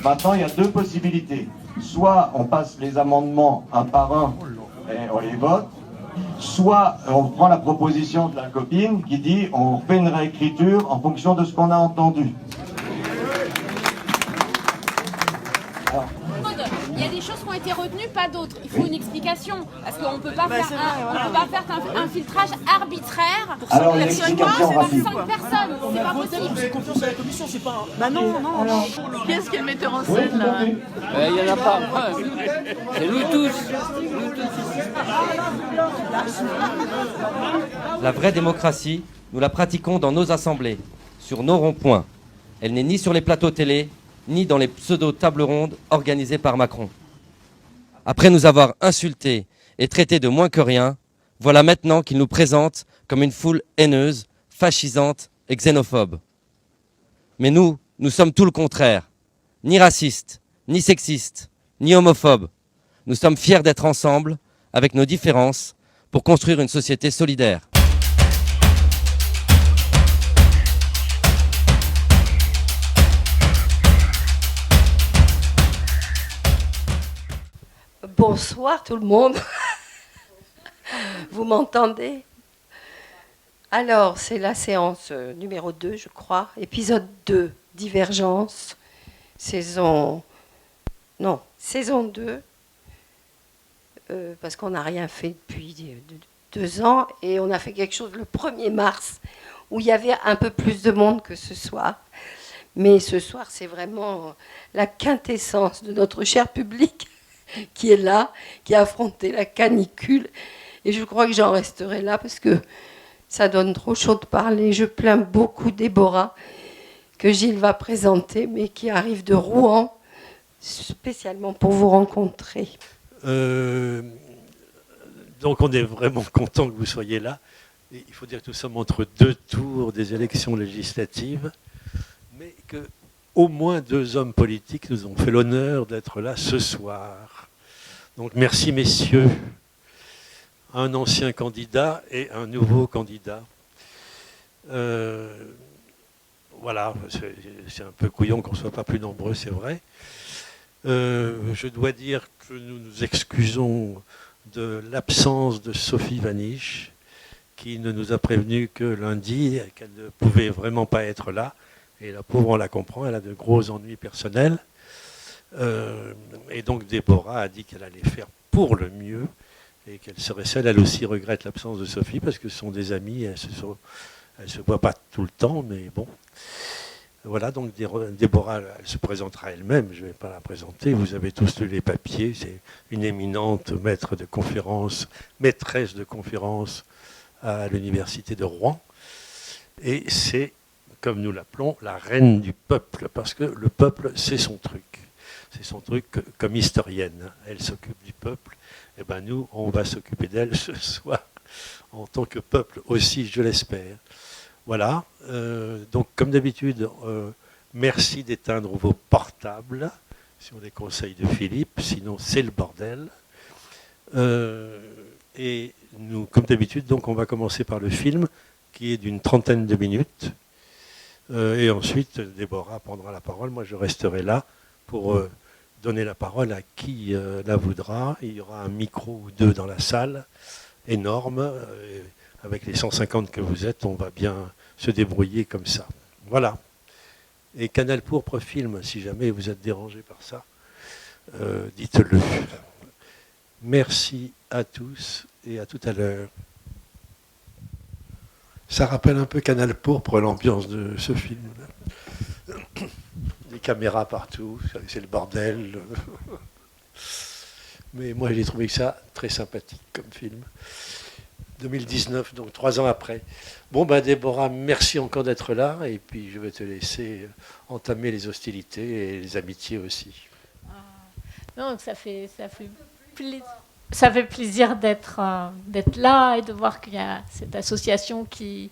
Maintenant, il y a deux possibilités. Soit on passe les amendements un par un et on les vote, soit on prend la proposition de la copine qui dit on fait une réécriture en fonction de ce qu'on a entendu. Alors, il y a des choses qui ont été retenues, pas d'autres. Il faut une explication. Parce qu'on ne peut pas faire un filtrage arbitraire pour 5 personnes. C'est pas possible. J'ai confiance à la commission, c'est pas un... Bah non. Qu'est-ce qui est le metteur en scène là? Il n'y en a pas. C'est nous tous. La vraie démocratie, nous la pratiquons dans nos assemblées, sur nos ronds-points. Elle n'est ni sur les plateaux télé, ni dans les pseudo-tables rondes organisées par Macron. Après nous avoir insultés et traités de moins que rien, voilà maintenant qu'il nous présente comme une foule haineuse, fascisante et xénophobe. Mais nous sommes tout le contraire. Ni racistes, ni sexistes, ni homophobes. Nous sommes fiers d'être ensemble, avec nos différences, pour construire une société solidaire. Bonsoir tout le monde. Vous m'entendez? Alors, c'est la séance numéro 2, je crois. Épisode 2, Divergence. Saison 2. Parce qu'on n'a rien fait depuis 2 ans. Et on a fait quelque chose le 1er mars, où il y avait un peu plus de monde que ce soir. Mais ce soir, c'est vraiment la quintessence de notre cher public qui est là, qui a affronté la canicule. Et je crois que j'en resterai là parce que ça donne trop chaud de parler. Je plains beaucoup Déborah, que Gilles va présenter, mais qui arrive de Rouen, spécialement pour vous rencontrer. Donc on est vraiment content que vous soyez là. Et il faut dire que nous sommes entre 2 tours des élections législatives, mais que au moins 2 hommes politiques nous ont fait l'honneur d'être là ce soir. Donc merci messieurs, un ancien candidat et un nouveau candidat. Voilà, c'est un peu couillon qu'on ne soit pas plus nombreux, c'est vrai. Je dois dire que nous nous excusons de l'absence de Sophie Vaniche, qui ne nous a prévenu que lundi, qu'elle ne pouvait vraiment pas être là. Et la pauvre, on la comprend, elle a de gros ennuis personnels. Et donc Déborah a dit qu'elle allait faire pour le mieux et qu'elle serait seule. Elle aussi regrette l'absence de Sophie parce que ce sont des amis, elles ne se voient pas tout le temps, mais bon. Voilà, donc Déborah, elle se présentera elle-même, je ne vais pas la présenter. Vous avez tous lu les papiers, c'est une éminente maîtresse de conférence à l'université de Rouen. Et c'est, comme nous l'appelons, la reine du peuple, parce que le peuple, c'est son truc. C'est son truc comme historienne. Elle s'occupe du peuple. Et bien nous, on va s'occuper d'elle ce soir, en tant que peuple aussi, je l'espère. Voilà. Donc, comme d'habitude, merci d'éteindre vos portables, sur les conseils de Philippe, sinon c'est le bordel. Et nous, comme d'habitude, donc, on va commencer par le film, qui est d'une 30aine de minutes. Et ensuite, Déborah prendra la parole. Moi, je resterai là pour donner la parole à qui la voudra. Il y aura un micro ou 2 dans la salle, énorme. Avec les 150 que vous êtes, on va bien se débrouiller comme ça. Voilà. Et Canal Pourpre Film, si jamais vous êtes dérangé par ça, dites-le. Merci à tous et à tout à l'heure. Ça rappelle un peu Canal Pourpre, l'ambiance de ce film. Des caméras partout, c'est le bordel. Mais moi, j'ai trouvé ça très sympathique comme film. 2019, donc 3 ans après. Bon, ben Déborah, merci encore d'être là, et puis je vais te laisser entamer les hostilités et les amitiés aussi. Non, ça fait plaisir d'être là et de voir qu'il y a cette association qui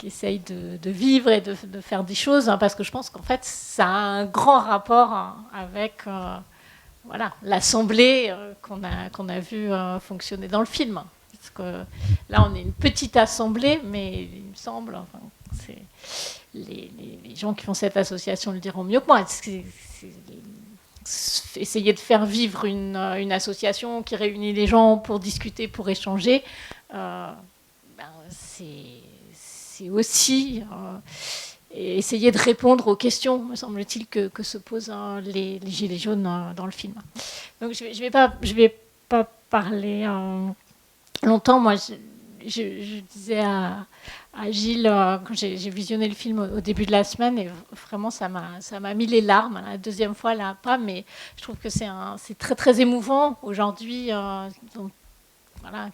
essaye de vivre et de faire des choses, hein, parce que je pense qu'en fait, ça a un grand rapport avec voilà, l'assemblée qu'on a vu fonctionner dans le film. Parce que là, on est une petite assemblée, mais il me semble, enfin, les gens qui font cette association le diront mieux que moi. essayer de faire vivre une association qui réunit les gens pour discuter, pour échanger, c'est aussi essayer de répondre aux questions, me semble-t-il, que se posent les Gilets jaunes dans le film. Donc je vais pas parler longtemps. Moi, je disais à Gilles, quand j'ai visionné le film au début de la semaine, et vraiment ça m'a mis les larmes. La deuxième fois, là, pas, mais je trouve que c'est très très émouvant aujourd'hui. Donc, voilà,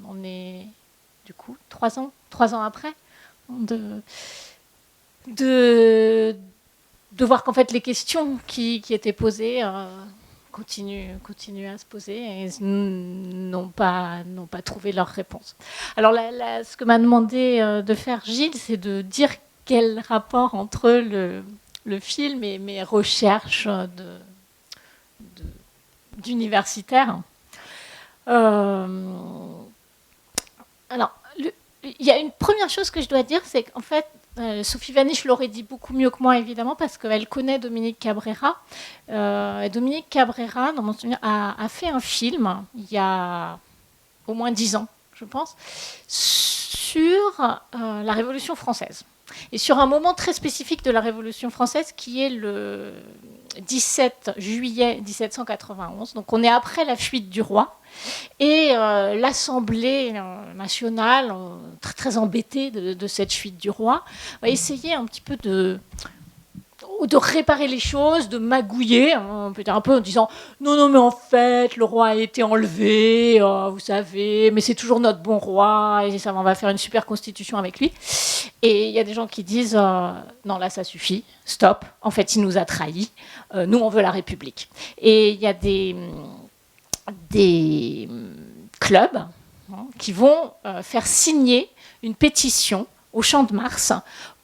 on est du coup 3 ans après de voir qu'en fait les questions qui étaient posées continuent à se poser et n'ont pas trouvé leur réponse. Alors ce que m'a demandé de faire Gilles, c'est de dire quel rapport entre le film et mes recherches d'universitaire. Alors, il y a une première chose que je dois dire, c'est qu'en fait, Sophie Vanish l'aurait dit beaucoup mieux que moi, évidemment, parce qu'elle connaît Dominique Cabrera. Dominique Cabrera, dans mon souvenir, a fait un film, il y a au moins 10 ans, je pense, sur la Révolution française. Et sur un moment très spécifique de la Révolution française, qui est le 17 juillet 1791. Donc on est après la fuite du roi. Et l'Assemblée nationale, très, très embêtée de cette fuite du roi, va essayer un petit peu de réparer les choses, de magouiller, peut-être un peu en disant non, mais en fait, le roi a été enlevé, vous savez, mais c'est toujours notre bon roi, et ça, on va faire une super constitution avec lui. Et il y a des gens qui disent non, là, ça suffit, stop, en fait, il nous a trahis, nous, on veut la République. Et il y a des clubs qui vont faire signer une pétition au Champ de Mars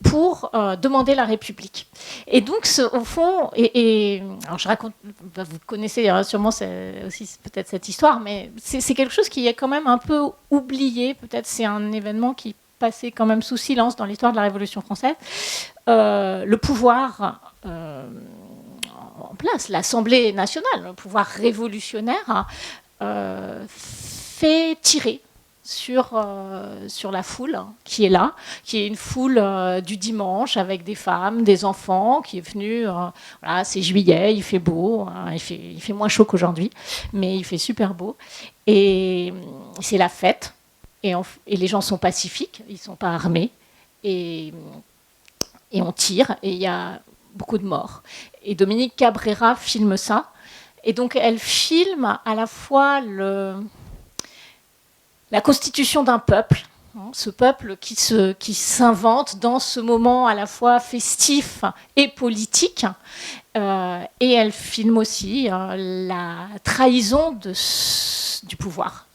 pour demander la République. Et donc, au fond, alors je raconte, vous connaissez sûrement aussi peut-être cette histoire, mais c'est quelque chose qui est quand même un peu oublié. Peut-être c'est un événement qui passait quand même sous silence dans l'histoire de la Révolution française. Le pouvoir en place, l'Assemblée nationale, le pouvoir révolutionnaire, fait tirer sur la foule qui est là, qui est une foule du dimanche avec des femmes, des enfants, qui est venue, voilà, c'est juillet, il fait beau, il fait moins chaud qu'aujourd'hui, mais il fait super beau, et c'est la fête, et les gens sont pacifiques, ils ne sont pas armés, et on tire, et il y a beaucoup de morts. Et Dominique Cabrera filme ça, et donc elle filme à la fois la constitution d'un peuple, ce peuple qui s'invente dans ce moment à la fois festif et politique, et elle filme aussi la trahison du pouvoir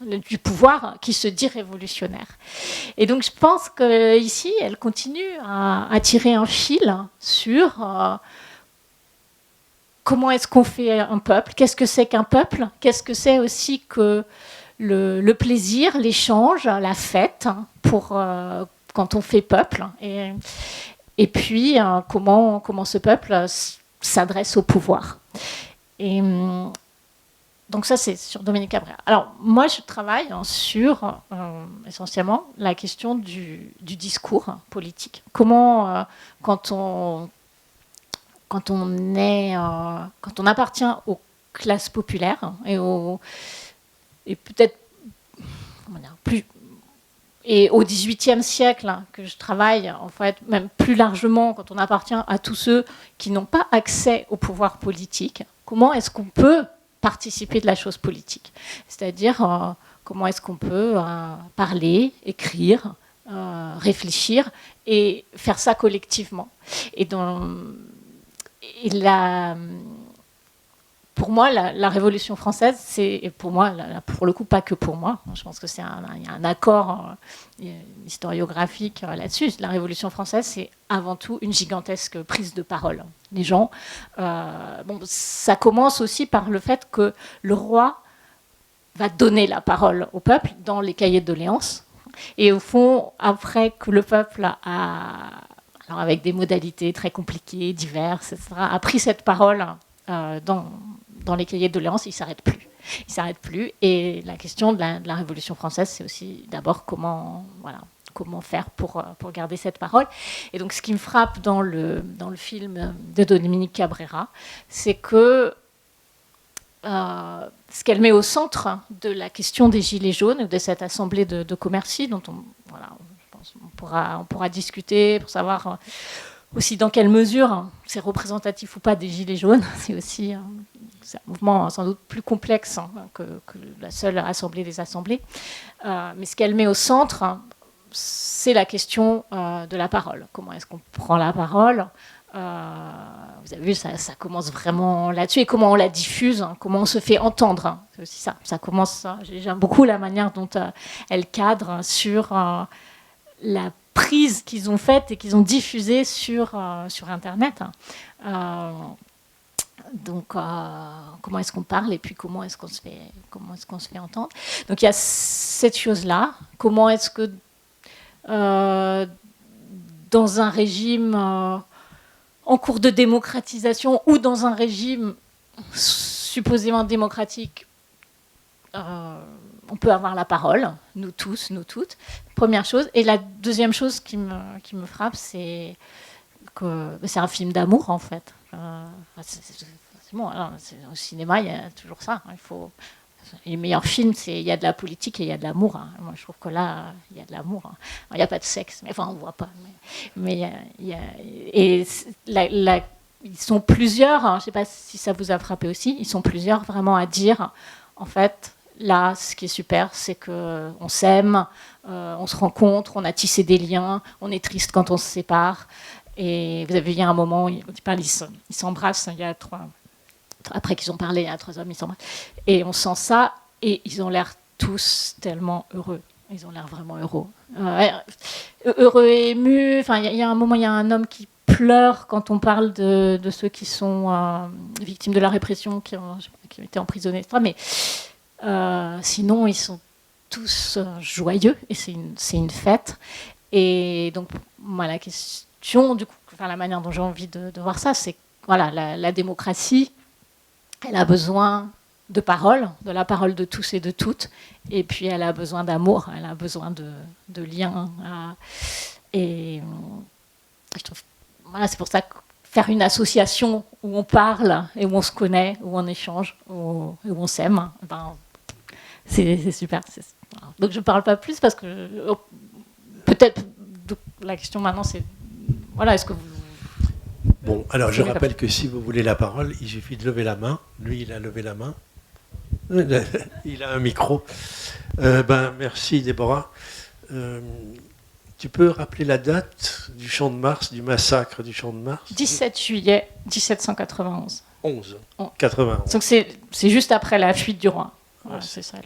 qui se dit révolutionnaire. Et donc je pense qu'ici, elle continue à tirer un fil sur comment est-ce qu'on fait un peuple, qu'est-ce que c'est qu'un peuple, qu'est-ce que c'est aussi que le plaisir, l'échange, la fête, pour quand on fait peuple, et puis comment ce peuple s'adresse au pouvoir. Et donc ça, c'est sur Dominique Cabrera. Alors moi, je travaille sur essentiellement la question du discours politique. Comment, quand on appartient aux classes populaires et peut-être et au XVIIIe siècle que je travaille, en fait, même plus largement, quand on appartient à tous ceux qui n'ont pas accès au pouvoir politique, comment est-ce qu'on peut participer de la chose politique ? C'est-à-dire, comment est-ce qu'on peut parler, écrire, réfléchir et faire ça collectivement. Pour moi, la Révolution française, c'est pour moi, pour le coup, pas que pour moi. Je pense que il y a un accord historiographique là-dessus. La Révolution française, c'est avant tout une gigantesque prise de parole. Les gens, ça commence aussi par le fait que le roi va donner la parole au peuple dans les cahiers de doléances. Et au fond, après que le peuple alors avec des modalités très compliquées, diverses, etc., a pris cette parole dans les cahiers de doléances, il ne s'arrête plus. Il ne s'arrête plus. Et la question de la Révolution française, c'est aussi d'abord comment faire pour garder cette parole. Et donc, ce qui me frappe dans le film de Dominique Cabrera, c'est que ce qu'elle met au centre de la question des Gilets jaunes, de cette assemblée de commerçis, dont je pense on pourra discuter pour savoir aussi dans quelle mesure c'est représentatif ou pas des Gilets jaunes. C'est aussi c'est un mouvement sans doute plus complexe que la seule assemblée des assemblées. Mais ce qu'elle met au centre, c'est la question de la parole. Comment est-ce qu'on prend la parole ? Vous avez vu, ça commence vraiment là-dessus. Et comment on la diffuse, comment on se fait entendre. C'est aussi ça. Ça commence. J'aime beaucoup la manière dont elle cadre sur la prise qu'ils ont faite et qu'ils ont diffusée sur Internet. Donc, comment est-ce qu'on parle et puis comment est-ce qu'on se fait entendre. Donc, il y a cette chose-là. Comment est-ce que dans un régime en cours de démocratisation ou dans un régime supposément démocratique, on peut avoir la parole, nous tous, nous toutes. Première chose. Et la deuxième chose qui me frappe, c'est que c'est un film d'amour, en fait. C'est bon, alors, au cinéma, il y a toujours ça. Il faut... Les meilleurs films, il y a de la politique et il y a de l'amour. Moi, je trouve que là, il y a de l'amour. Il n'y a pas de sexe, mais enfin, on ne voit pas. Mais ils sont plusieurs, je ne sais pas si ça vous a frappé aussi, ils sont plusieurs vraiment à dire, en fait, là, ce qui est super, c'est qu'on s'aime, on se rencontre, on a tissé des liens, on est triste quand on se sépare. Et vous avez vu, il y a un moment où ils s'embrassent, il y a après qu'ils ont parlé, il y a 3 hommes, ils s'embrassent. Et on sent ça, et ils ont l'air tous tellement heureux. Ils ont l'air vraiment heureux. Heureux et émus. Enfin, il y a un moment, il y a un homme qui pleure quand on parle de ceux qui sont victimes de la répression, qui ont été emprisonnés, etc. Mais sinon, ils sont tous joyeux, et c'est une fête. Et donc, moi, la question, du coup, enfin, la manière dont j'ai envie de voir ça, c'est voilà, la démocratie, elle a besoin de parole, de la parole de tous et de toutes, et puis elle a besoin d'amour, elle a besoin de liens. Et je trouve, voilà, c'est pour ça que faire une association où on parle et où on se connaît, où on échange, où on s'aime, ben, c'est super. Donc je ne parle pas plus parce que peut-être la question maintenant c'est, voilà, est-ce que vous... Bon, alors je rappelle que si vous voulez la parole, il suffit de lever la main. Lui, il a levé la main. Il a un micro. Merci, Déborah. Tu peux rappeler la date du Champ de Mars, du massacre du Champ de Mars ? 17 juillet 1791. 91. Donc c'est juste après la fuite du roi. Voilà, c'est ça.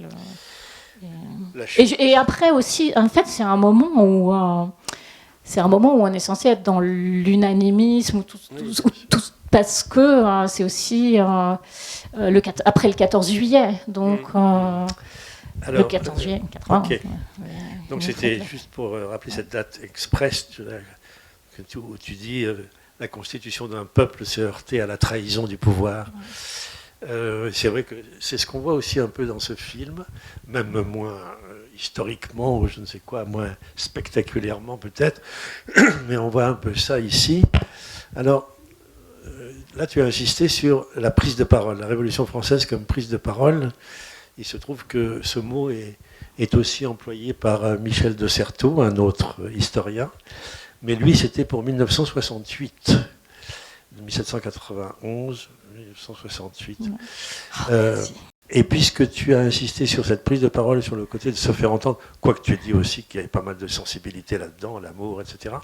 Et après aussi, en fait, c'est un moment où... c'est un moment où on est censé être dans l'unanimisme, parce que c'est aussi après le 14 juillet. Donc, le 14 juillet 80. Okay. Donc, c'était juste pour rappeler cette date express où tu dis la constitution d'un peuple s'est heurtée à la trahison du pouvoir. C'est vrai que c'est ce qu'on voit aussi un peu dans ce film, même moins historiquement ou je ne sais quoi, moins spectaculairement peut-être, mais on voit un peu ça ici. Alors là, tu as insisté sur la prise de parole, la Révolution française comme prise de parole. Il se trouve que ce mot est aussi employé par Michel de Certeau, un autre historien, mais lui, c'était pour 1968, 1791, 1968. Et puisque tu as insisté sur cette prise de parole, sur le côté de se faire entendre, quoique tu aies dit aussi qu'il y avait pas mal de sensibilité là-dedans, l'amour, etc.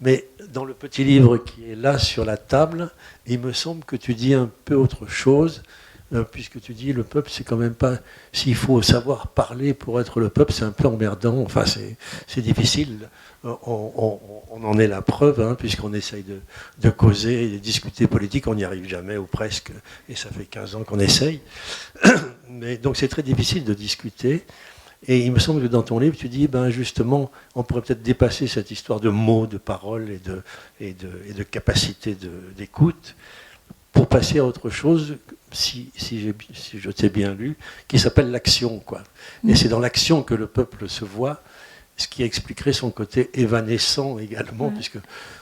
Mais dans le petit livre qui est là sur la table, il me semble que tu dis un peu autre chose, puisque tu dis le peuple, c'est quand même pas... S'il faut savoir parler pour être le peuple, c'est un peu emmerdant, enfin c'est difficile. On en est la preuve, hein, puisqu'on essaye de causer et de discuter politique, on n'y arrive jamais, ou presque, et ça fait 15 ans qu'on essaye. Mais, donc c'est très difficile de discuter, et il me semble que dans ton livre, tu dis, justement, on pourrait peut-être dépasser cette histoire de mots, de paroles et de capacité d'écoute, pour passer à autre chose, si je t'ai bien lu, qui s'appelle l'action, quoi. Et c'est dans l'action que le peuple se voit, ce qui expliquerait son côté évanescent également, puisque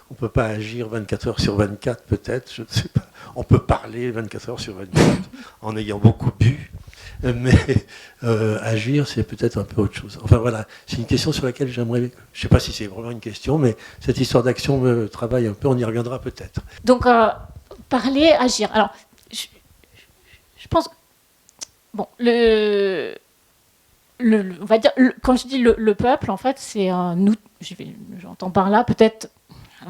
on ne peut pas agir 24 heures sur 24, peut-être, je ne sais pas. On peut parler 24 heures sur 24 en ayant beaucoup bu, mais agir, c'est peut-être un peu autre chose. Enfin voilà, c'est une question sur laquelle j'aimerais, je ne sais pas si c'est vraiment une question, mais cette histoire d'action me travaille un peu, on y reviendra peut-être. Donc, parler, agir. Alors, je pense, bon, on va dire, quand je dis le peuple, en fait, c'est nous, j'entends par là, peut-être,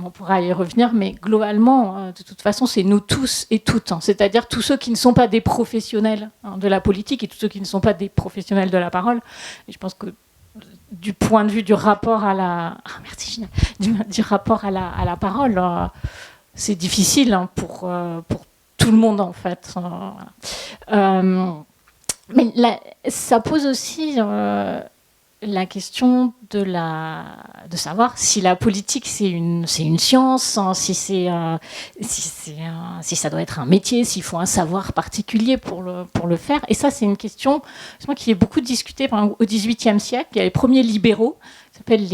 on pourra y revenir, mais globalement, de toute façon, c'est nous tous et toutes, hein, c'est-à-dire tous ceux qui ne sont pas des professionnels de la politique et tous ceux qui ne sont pas des professionnels de la parole. Et je pense que du point de vue du rapport à la, du rapport à la parole, c'est difficile, hein, pour tout le monde, en fait. Mais ça pose aussi la question de savoir si la politique c'est une science, hein, si ça doit être un métier, s'il faut un savoir particulier pour le faire. Et ça, c'est une question qui est beaucoup discutée au XVIIIe siècle. Il y a les premiers libéraux, qui s'appellent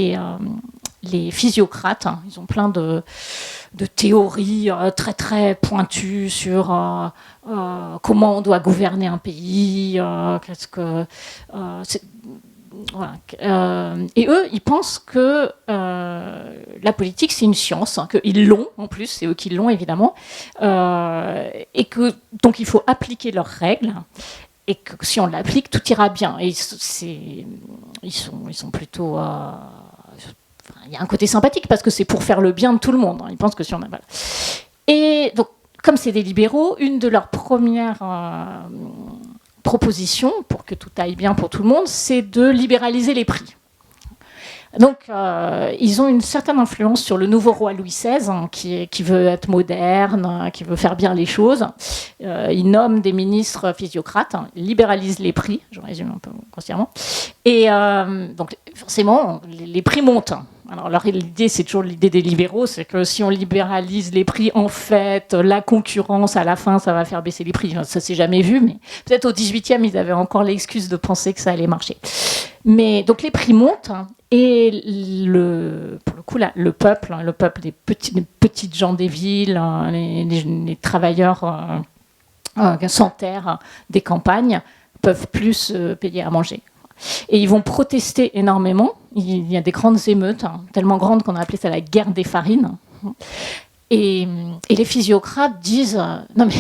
les physiocrates. Hein. Ils ont plein de théories très très pointues sur comment on doit gouverner un pays, voilà. Et eux, ils pensent que la politique, c'est une science, hein, qu'ils l'ont, en plus, c'est eux qui l'ont, évidemment, et que donc il faut appliquer leurs règles, et que si on l'applique, tout ira bien. Et ils sont plutôt... il y a un côté sympathique, parce que c'est pour faire le bien de tout le monde. Hein. Ils pensent que si on a... Voilà. Et donc, comme c'est des libéraux, une de leurs premières... proposition, pour que tout aille bien pour tout le monde, c'est de libéraliser les prix. Donc, ils ont une certaine influence sur le nouveau roi Louis XVI, hein, qui veut être moderne, qui veut faire bien les choses. Ils nomment des ministres physiocrates, hein, libéralisent les prix, je résume un peu grossièrement. Et donc, forcément, les prix montent. Alors, l'idée, c'est toujours l'idée des libéraux, c'est que si on libéralise les prix, en fait, la concurrence, à la fin, ça va faire baisser les prix. Ça s'est jamais vu, mais peut-être au XVIIIe, ils avaient encore l'excuse de penser que ça allait marcher. Mais donc, les prix montent, et pour le coup, là, le peuple, les petites gens des villes, les travailleurs sans terre des campagnes, peuvent plus payer à manger. Et ils vont protester énormément. Il y a des grandes émeutes, hein, tellement grandes qu'on a appelé ça la guerre des farines. Et les physiocrates disent non mais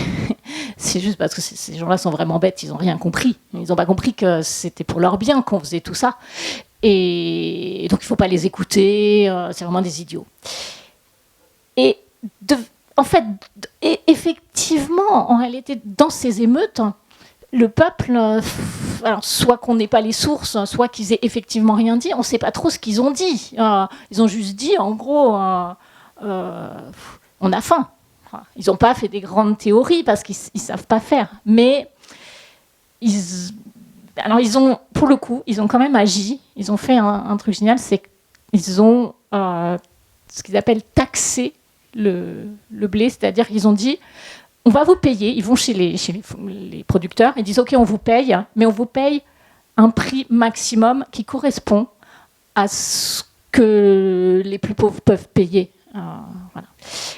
c'est juste parce que ces gens-là sont vraiment bêtes, ils n'ont rien compris. Ils n'ont pas compris que c'était pour leur bien qu'on faisait tout ça. Et donc il ne faut pas les écouter, c'est vraiment des idiots. Et en fait, effectivement, en réalité, dans ces émeutes, le peuple, alors soit qu'on n'ait pas les sources, soit qu'ils aient effectivement rien dit, on ne sait pas trop ce qu'ils ont dit. Ils ont juste dit, en gros, on a faim. Ils n'ont pas fait des grandes théories parce qu'ils ne savent pas faire. Mais ils ont, pour le coup, ils ont quand même agi. Ils ont fait un truc génial, c'est qu'ils ont ce qu'ils appellent taxer le blé, c'est-à-dire qu'ils ont dit on va vous payer, ils vont chez les producteurs, ils disent ok, on vous paye, mais on vous paye un prix maximum qui correspond à ce que les plus pauvres peuvent payer. Voilà.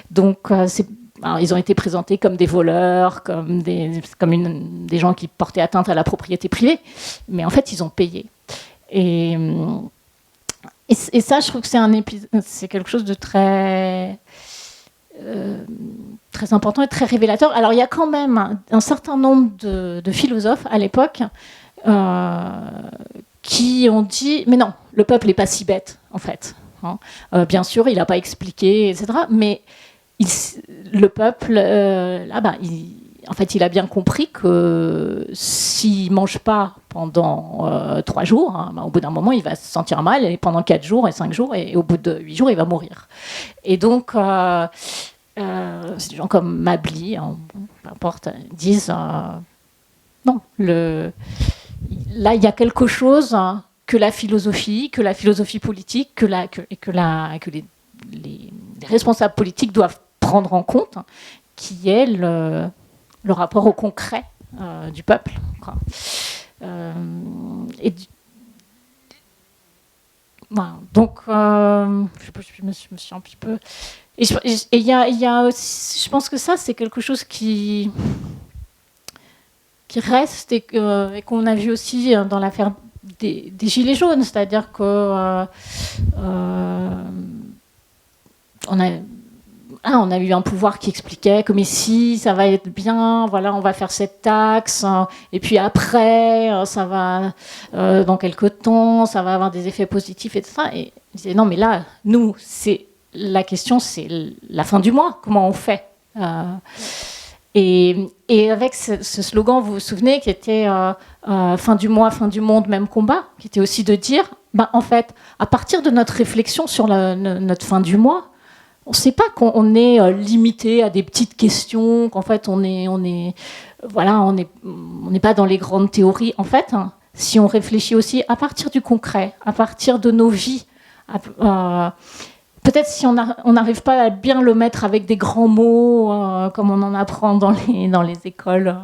Donc alors, ils ont été présentés comme des voleurs, comme des gens qui portaient atteinte à la propriété privée, mais en fait ils ont payé. Et ça, je trouve que c'est quelque chose de très important et très révélateur. Alors il y a quand même un certain nombre de philosophes à l'époque qui ont dit mais non, le peuple n'est pas si bête en fait. Hein. Bien sûr, il n'a pas expliqué, etc. Mais le peuple, en fait, il a bien compris que s'il ne mange pas pendant 3 jours, hein, au bout d'un moment, il va se sentir mal, et pendant 4 jours et 5 jours, et au bout de 8 jours, il va mourir. Et donc, c'est des gens comme Mably, hein, peu importe, disent non, là, il y a quelque chose que la philosophie politique, que les responsables politiques doivent prendre en compte, qui est le rapport au concret du peuple, quoi. Voilà, donc, je me suis un petit peu... Et il y a aussi, je pense que ça, c'est quelque chose qui reste et qu'on a vu aussi dans l'affaire des Gilets jaunes, c'est-à-dire que on a eu un pouvoir qui expliquait que mais si, ça va être bien, voilà, on va faire cette taxe, et puis après, ça va, dans quelques temps, ça va avoir des effets positifs et tout ça. Et je disais, non, mais là, nous, la question, c'est la fin du mois, comment on fait et avec ce slogan, vous vous souvenez, qui était fin du mois, fin du monde, même combat, qui était aussi de dire, en fait, à partir de notre réflexion sur notre fin du mois, on ne sait pas qu'on est limité à des petites questions, qu'en fait on n'est pas dans les grandes théories. En fait, hein, si on réfléchit aussi à partir du concret, à partir de nos vies, peut-être si on n'arrive pas à bien le mettre avec des grands mots, comme on en apprend dans les écoles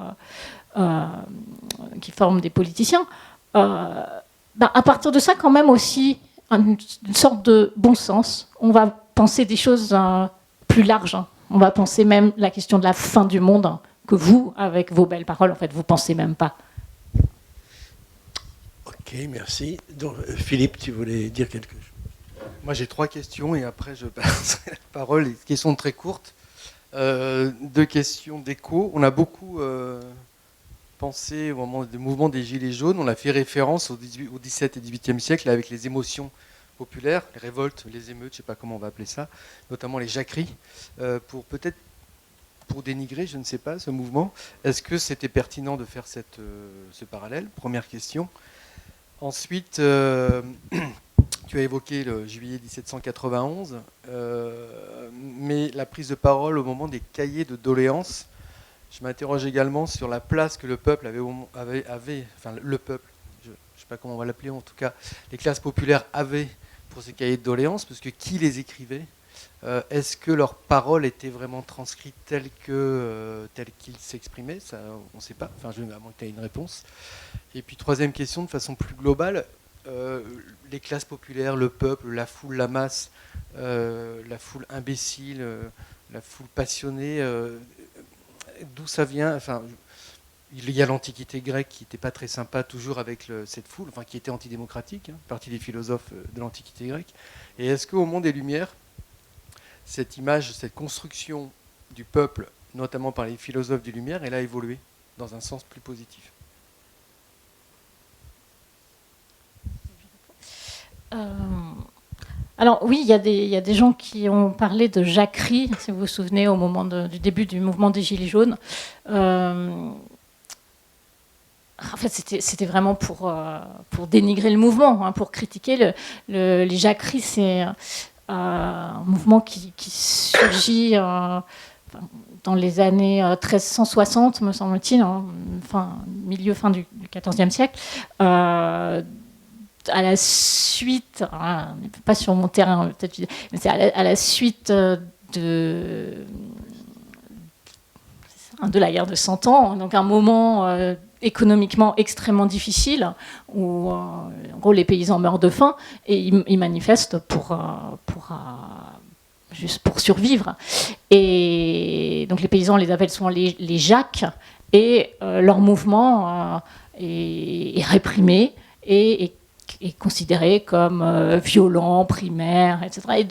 qui forment des politiciens, à partir de ça, quand même aussi, une sorte de bon sens. On va penser des choses plus larges. On va penser même la question de la fin du monde, que vous, avec vos belles paroles, en fait, vous pensez même pas. Ok, merci. Donc, Philippe, tu voulais dire quelque chose? Moi, j'ai 3 questions et après, je passerai la parole. Des questions très courtes. 2 questions d'écho. On a beaucoup pensé au moment du mouvement des Gilets jaunes. On a fait référence au XVIIe et XVIIIe siècle avec les émotions populaires, les révoltes, les émeutes, je ne sais pas comment on va appeler ça, notamment les jacqueries, pour dénigrer, je ne sais pas, ce mouvement. Est-ce que c'était pertinent de faire ce parallèle? Première question. Ensuite, tu as évoqué le juillet 1791, mais la prise de parole au moment des cahiers de doléances, je m'interroge également sur la place que le peuple avait, enfin le peuple, je ne sais pas comment on va l'appeler, en tout cas, les classes populaires avaient pour ces cahiers de doléances, parce que qui les écrivait? Est-ce que leurs paroles étaient vraiment transcrites telles qu'ils s'exprimaient? Ça, on ne sait pas, enfin, à moins que tu aies une réponse. Et puis, troisième question, de façon plus globale, les classes populaires, le peuple, la foule, la masse, la foule imbécile, la foule passionnée, d'où ça vient? Enfin, il y a l'Antiquité grecque qui n'était pas très sympa toujours avec cette foule, enfin qui était antidémocratique, partie des philosophes de l'Antiquité grecque. Et est-ce qu'au moment des Lumières, cette image, cette construction du peuple, notamment par les philosophes des Lumières, elle a évolué dans un sens plus positif? Alors oui, il y a des gens qui ont parlé de jacquerie, si vous vous souvenez, au moment du début du mouvement des Gilets jaunes. En fait, c'était vraiment pour dénigrer le mouvement, pour critiquer les jacqueries. C'est un mouvement qui surgit dans les années 1360, me semble-t-il, fin du XIVe siècle, à la suite, on n'est pas sur mon terrain, peut-être, mais c'est à la suite de la guerre de 100 ans, donc un moment économiquement extrêmement difficile, où en gros les paysans meurent de faim et ils manifestent juste pour survivre. Et donc les paysans les appellent souvent les jacques, et leur mouvement est réprimé et est considéré comme violent, primaire, etc.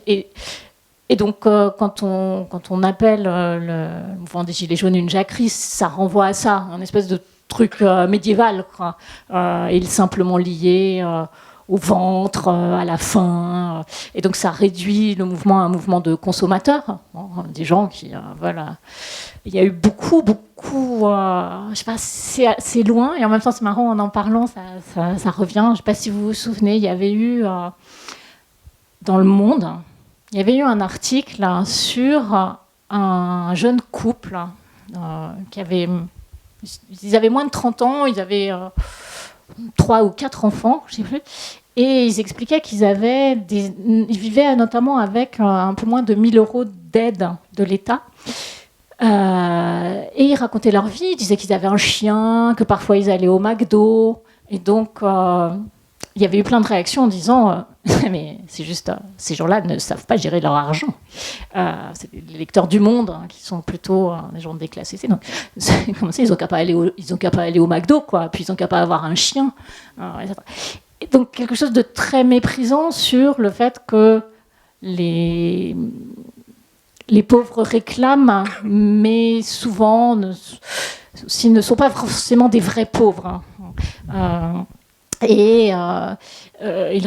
Et donc, quand on appelle le mouvement des Gilets jaunes une jacquerie, ça renvoie à ça, un espèce de truc médiéval, quoi. Il est simplement lié au ventre, à la faim. Et donc, ça réduit le mouvement à un mouvement de consommateurs, des gens qui veulent... Il y a eu beaucoup... je sais pas, c'est loin, et en même temps, c'est marrant, en parlant, ça revient. Je ne sais pas si vous vous souvenez, il y avait eu, dans Le Monde... Il y avait eu un article sur un jeune couple ils avaient moins de 30 ans, ils avaient 3 ou 4 enfants, je ne sais plus, et ils expliquaient ils vivaient notamment avec un peu moins de 1 000 € d'aide de l'État. Et ils racontaient leur vie, ils disaient qu'ils avaient un chien, que parfois ils allaient au McDo. Et donc, il y avait eu plein de réactions en disant mais c'est juste, ces gens-là ne savent pas gérer leur argent. C'est les lecteurs du Monde qui sont plutôt des gens déclassés. Donc, comme ça, ils n'ont qu'à pas aller au McDo, quoi. Puis ils n'ont qu'à pas avoir un chien. Etc. Et donc, quelque chose de très méprisant sur le fait que les pauvres réclament, mais souvent ne sont pas forcément des vrais pauvres. Ils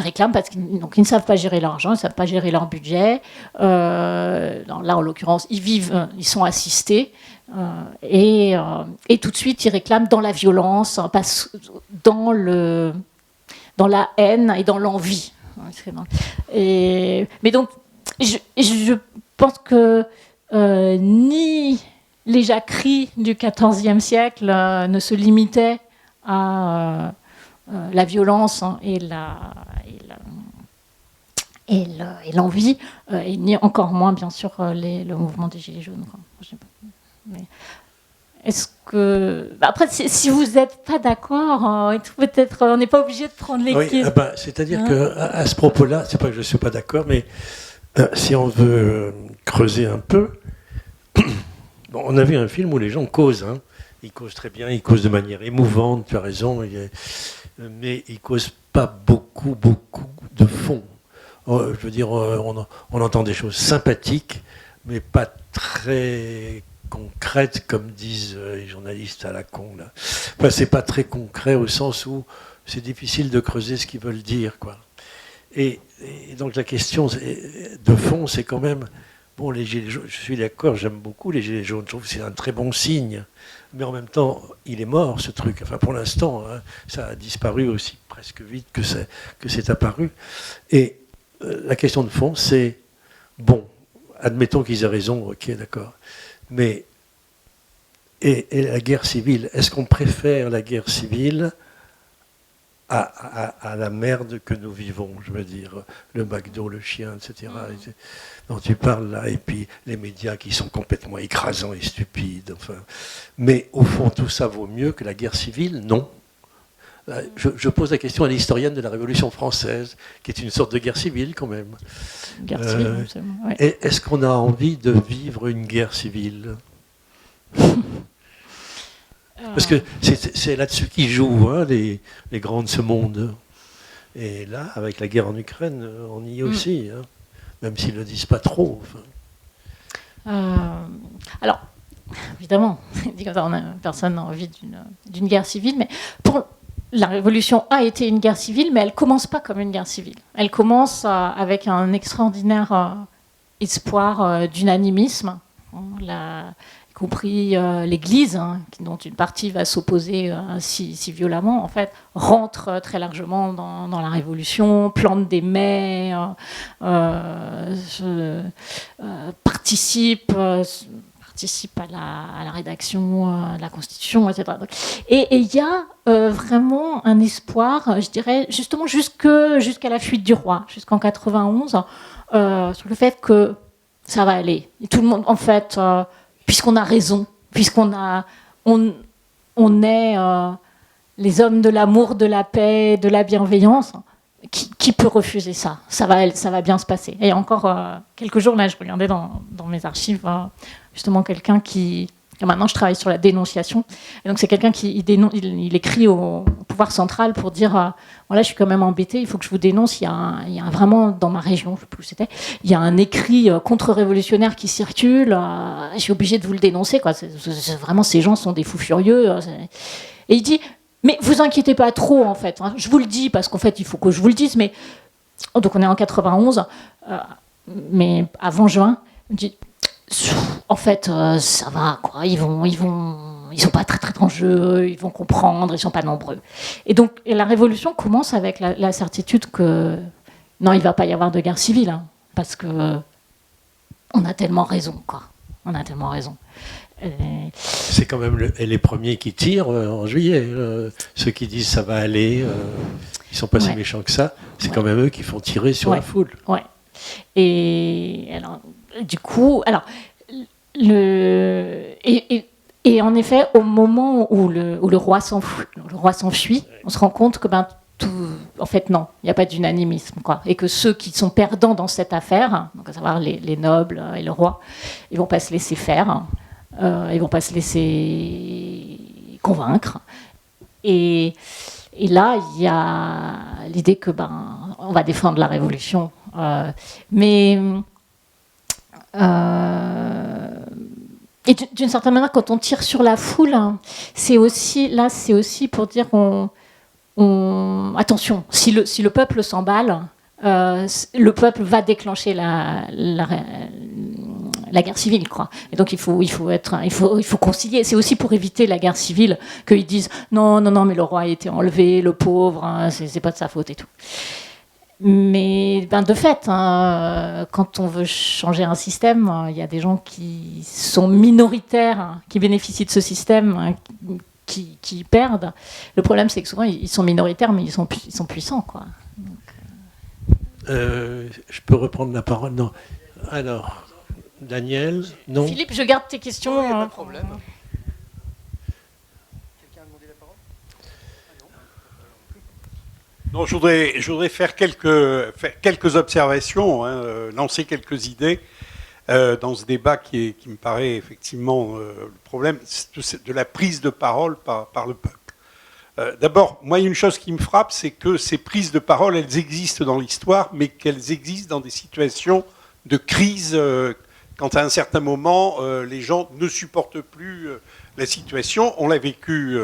réclament parce qu'ils ne savent pas gérer leur argent, ils ne savent pas gérer leur budget. Là, en l'occurrence, ils sont assistés. Et tout de suite, ils réclament dans la violence, dans la haine et dans l'envie. Mais donc, je pense que ni les jacqueries du XIVe siècle ne se limitaient à la violence et l'envie, et ni encore moins, bien sûr, le mouvement des Gilets jaunes. Mais est-ce que... Après, si vous n'êtes pas d'accord, peut-être on n'est pas obligé de prendre les... Oui, c'est-à-dire qu'à ce propos-là, c'est pas que je ne suis pas d'accord, mais si on veut creuser un peu, bon, on a vu un film où les gens causent. Ils causent très bien, ils causent de manière émouvante, tu as raison, mais ils ne causent pas beaucoup de fond. Je veux dire, on entend des choses sympathiques, mais pas très concrètes, comme disent les journalistes à la con. Là. Enfin, c'est pas très concret au sens où c'est difficile de creuser ce qu'ils veulent dire, quoi. Et donc la question de fond, c'est quand même... Bon, les Gilets jaunes, je suis d'accord, j'aime beaucoup les Gilets jaunes, je trouve que c'est un très bon signe. Mais en même temps, il est mort, ce truc. Enfin, pour l'instant, ça a disparu aussi presque vite que c'est apparu. Et la question de fond, c'est, bon, admettons qu'ils aient raison, ok, d'accord. Mais, et la guerre civile, est-ce qu'on préfère la guerre civile à la merde que nous vivons, je veux dire, le McDo, le chien, etc., dont tu parles là, et puis les médias qui sont complètement écrasants et stupides. Enfin. Mais au fond, tout ça vaut mieux que la guerre civile? Non. Je pose la question à l'historienne de la Révolution française, qui est une sorte de guerre civile quand même. Guerre civile, absolument, ouais. Est-ce qu'on a envie de vivre une guerre civile? Parce que c'est là-dessus qu'ils jouent, les grands de ce monde. Et là, avec la guerre en Ukraine, on y est aussi, même s'ils ne le disent pas trop. Enfin. Alors, évidemment, personne n'a envie d'une guerre civile, mais la Révolution a été une guerre civile, mais elle ne commence pas comme une guerre civile. Elle commence avec un extraordinaire espoir d'unanimisme. Y compris l'Église, dont une partie va s'opposer si violemment, en fait, rentre très largement dans la Révolution, plante des mets, participe à la rédaction de la Constitution, etc. Et il y a vraiment un espoir, je dirais, justement jusqu'à la fuite du roi, jusqu'en 91, sur le fait que ça va aller. Et tout le monde, en fait... puisqu'on a raison, puisqu'on est les hommes de l'amour, de la paix, de la bienveillance, qui peut refuser ça? Ça va bien se passer. Et encore quelques jours, là, je regardais dans mes archives, justement quelqu'un qui... Maintenant, je travaille sur la dénonciation. Et donc, c'est quelqu'un qui il écrit au pouvoir central pour dire voilà, je suis quand même embêté, il faut que je vous dénonce. Il y a vraiment, dans ma région, je ne sais plus où c'était, il y a un écrit contre-révolutionnaire qui circule. Je suis obligé de vous le dénoncer, quoi. Vraiment, ces gens sont des fous furieux. Et il dit mais vous inquiétez pas trop, en fait. Je vous le dis, parce qu'en fait, il faut que je vous le dise. Mais... Donc, on est en 91, mais avant juin, il dit en fait, ça va, quoi. Ils sont pas très très dangereux, ils vont comprendre, ils sont pas nombreux. Et donc, la révolution commence avec la certitude que non, il va pas y avoir de guerre civile, parce que on a tellement raison, quoi. On a tellement raison. C'est quand même les premiers qui tirent en juillet. Ceux qui disent ça va aller, ils sont pas si méchants que ça. C'est quand même eux qui font tirer sur la foule. Ouais. Et alors, du coup, Et en effet, au moment où le roi s'enfuit, on se rend compte que en fait non, il n'y a pas d'unanimisme, quoi, et que ceux qui sont perdants dans cette affaire, donc à savoir les nobles et le roi, ils vont pas se laisser faire, ils vont pas se laisser convaincre. Et là, il y a l'idée que on va défendre la révolution, mais et d'une certaine manière, quand on tire sur la foule, c'est aussi pour dire attention, si le peuple s'emballe, le peuple va déclencher la guerre civile, quoi. Et donc il faut concilier. C'est aussi pour éviter la guerre civile qu'ils disent non, mais le roi a été enlevé, le pauvre, c'est pas de sa faute et tout. Mais de fait, quand on veut changer un système, il y a des gens qui sont minoritaires, qui bénéficient de ce système, qui perdent. Le problème, c'est que souvent, ils sont minoritaires, mais ils sont puissants, quoi. Donc, je peux reprendre la parole? Non. Alors, Daniel? Non. Philippe, je garde tes questions. Oui, pas de problème. Quelqu'un a demandé la parole? Non, je voudrais faire quelques observations, lancer quelques idées dans ce débat qui me paraît effectivement le problème de la prise de parole par le peuple. D'abord, moi, il y a une chose qui me frappe, c'est que ces prises de parole, elles existent dans l'histoire, mais qu'elles existent dans des situations de crise quand à un certain moment, les gens ne supportent plus la situation. On l'a vécu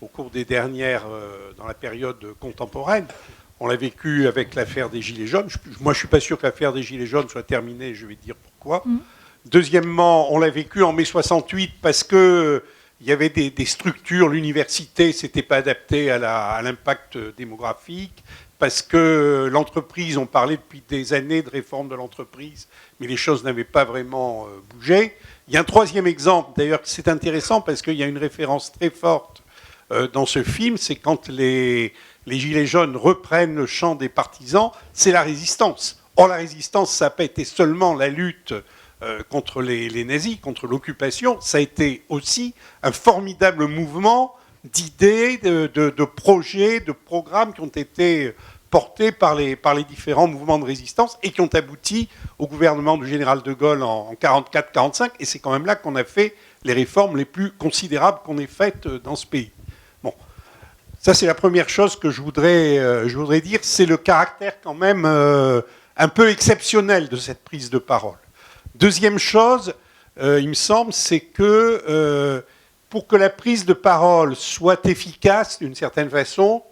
au cours des dernières, dans la période contemporaine. On l'a vécu avec l'affaire des Gilets jaunes. Moi, je ne suis pas sûr que l'affaire des Gilets jaunes soit terminée, je vais dire pourquoi. Deuxièmement, on l'a vécu en mai 68 parce que il y avait des structures, l'université ne s'était pas adaptée à l'impact démographique, parce que l'entreprise, on parlait depuis des années de réforme de l'entreprise, mais les choses n'avaient pas vraiment bougé. Il y a un troisième exemple, d'ailleurs, c'est intéressant parce qu'il y a une référence très forte dans ce film, c'est quand les Gilets jaunes reprennent le chant des partisans, c'est la résistance. Or, la résistance, ça n'a pas été seulement la lutte contre les nazis, contre l'occupation, ça a été aussi un formidable mouvement d'idées, de projets, de programmes qui ont été portés par les différents mouvements de résistance et qui ont abouti au gouvernement du général de Gaulle en 1944-1945. Et c'est quand même là qu'on a fait les réformes les plus considérables qu'on ait faites dans ce pays. Bon, ça c'est la première chose que je voudrais dire, c'est le caractère quand même un peu exceptionnel de cette prise de parole. Deuxième chose, il me semble, c'est que pour que la prise de parole soit efficace d'une certaine façon,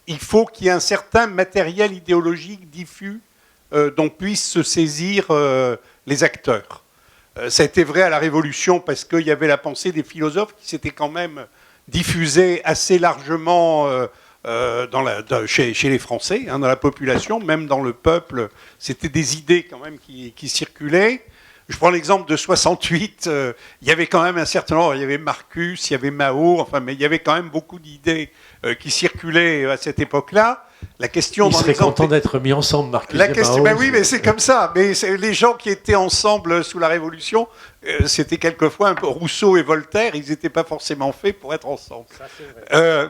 il faut qu'il y ait un certain matériel idéologique diffus dont puissent se saisir les acteurs. Ça a été vrai à la Révolution parce qu'il y avait la pensée des philosophes qui s'était quand même diffusée assez largement chez les Français, dans la population, même dans le peuple. C'était des idées quand même qui circulaient. Je prends l'exemple de 68, il y avait quand même un certain nombre, il y avait Marcus, il y avait Mao, mais il y avait quand même beaucoup d'idées qui circulaient à cette époque-là. La question il serait content d'être mis ensemble, Marcus et Mao. Oui, mais c'est comme ça. Mais les gens qui étaient ensemble sous la Révolution, c'était quelquefois un peu Rousseau et Voltaire, ils n'étaient pas forcément faits pour être ensemble. Ça, c'est vrai.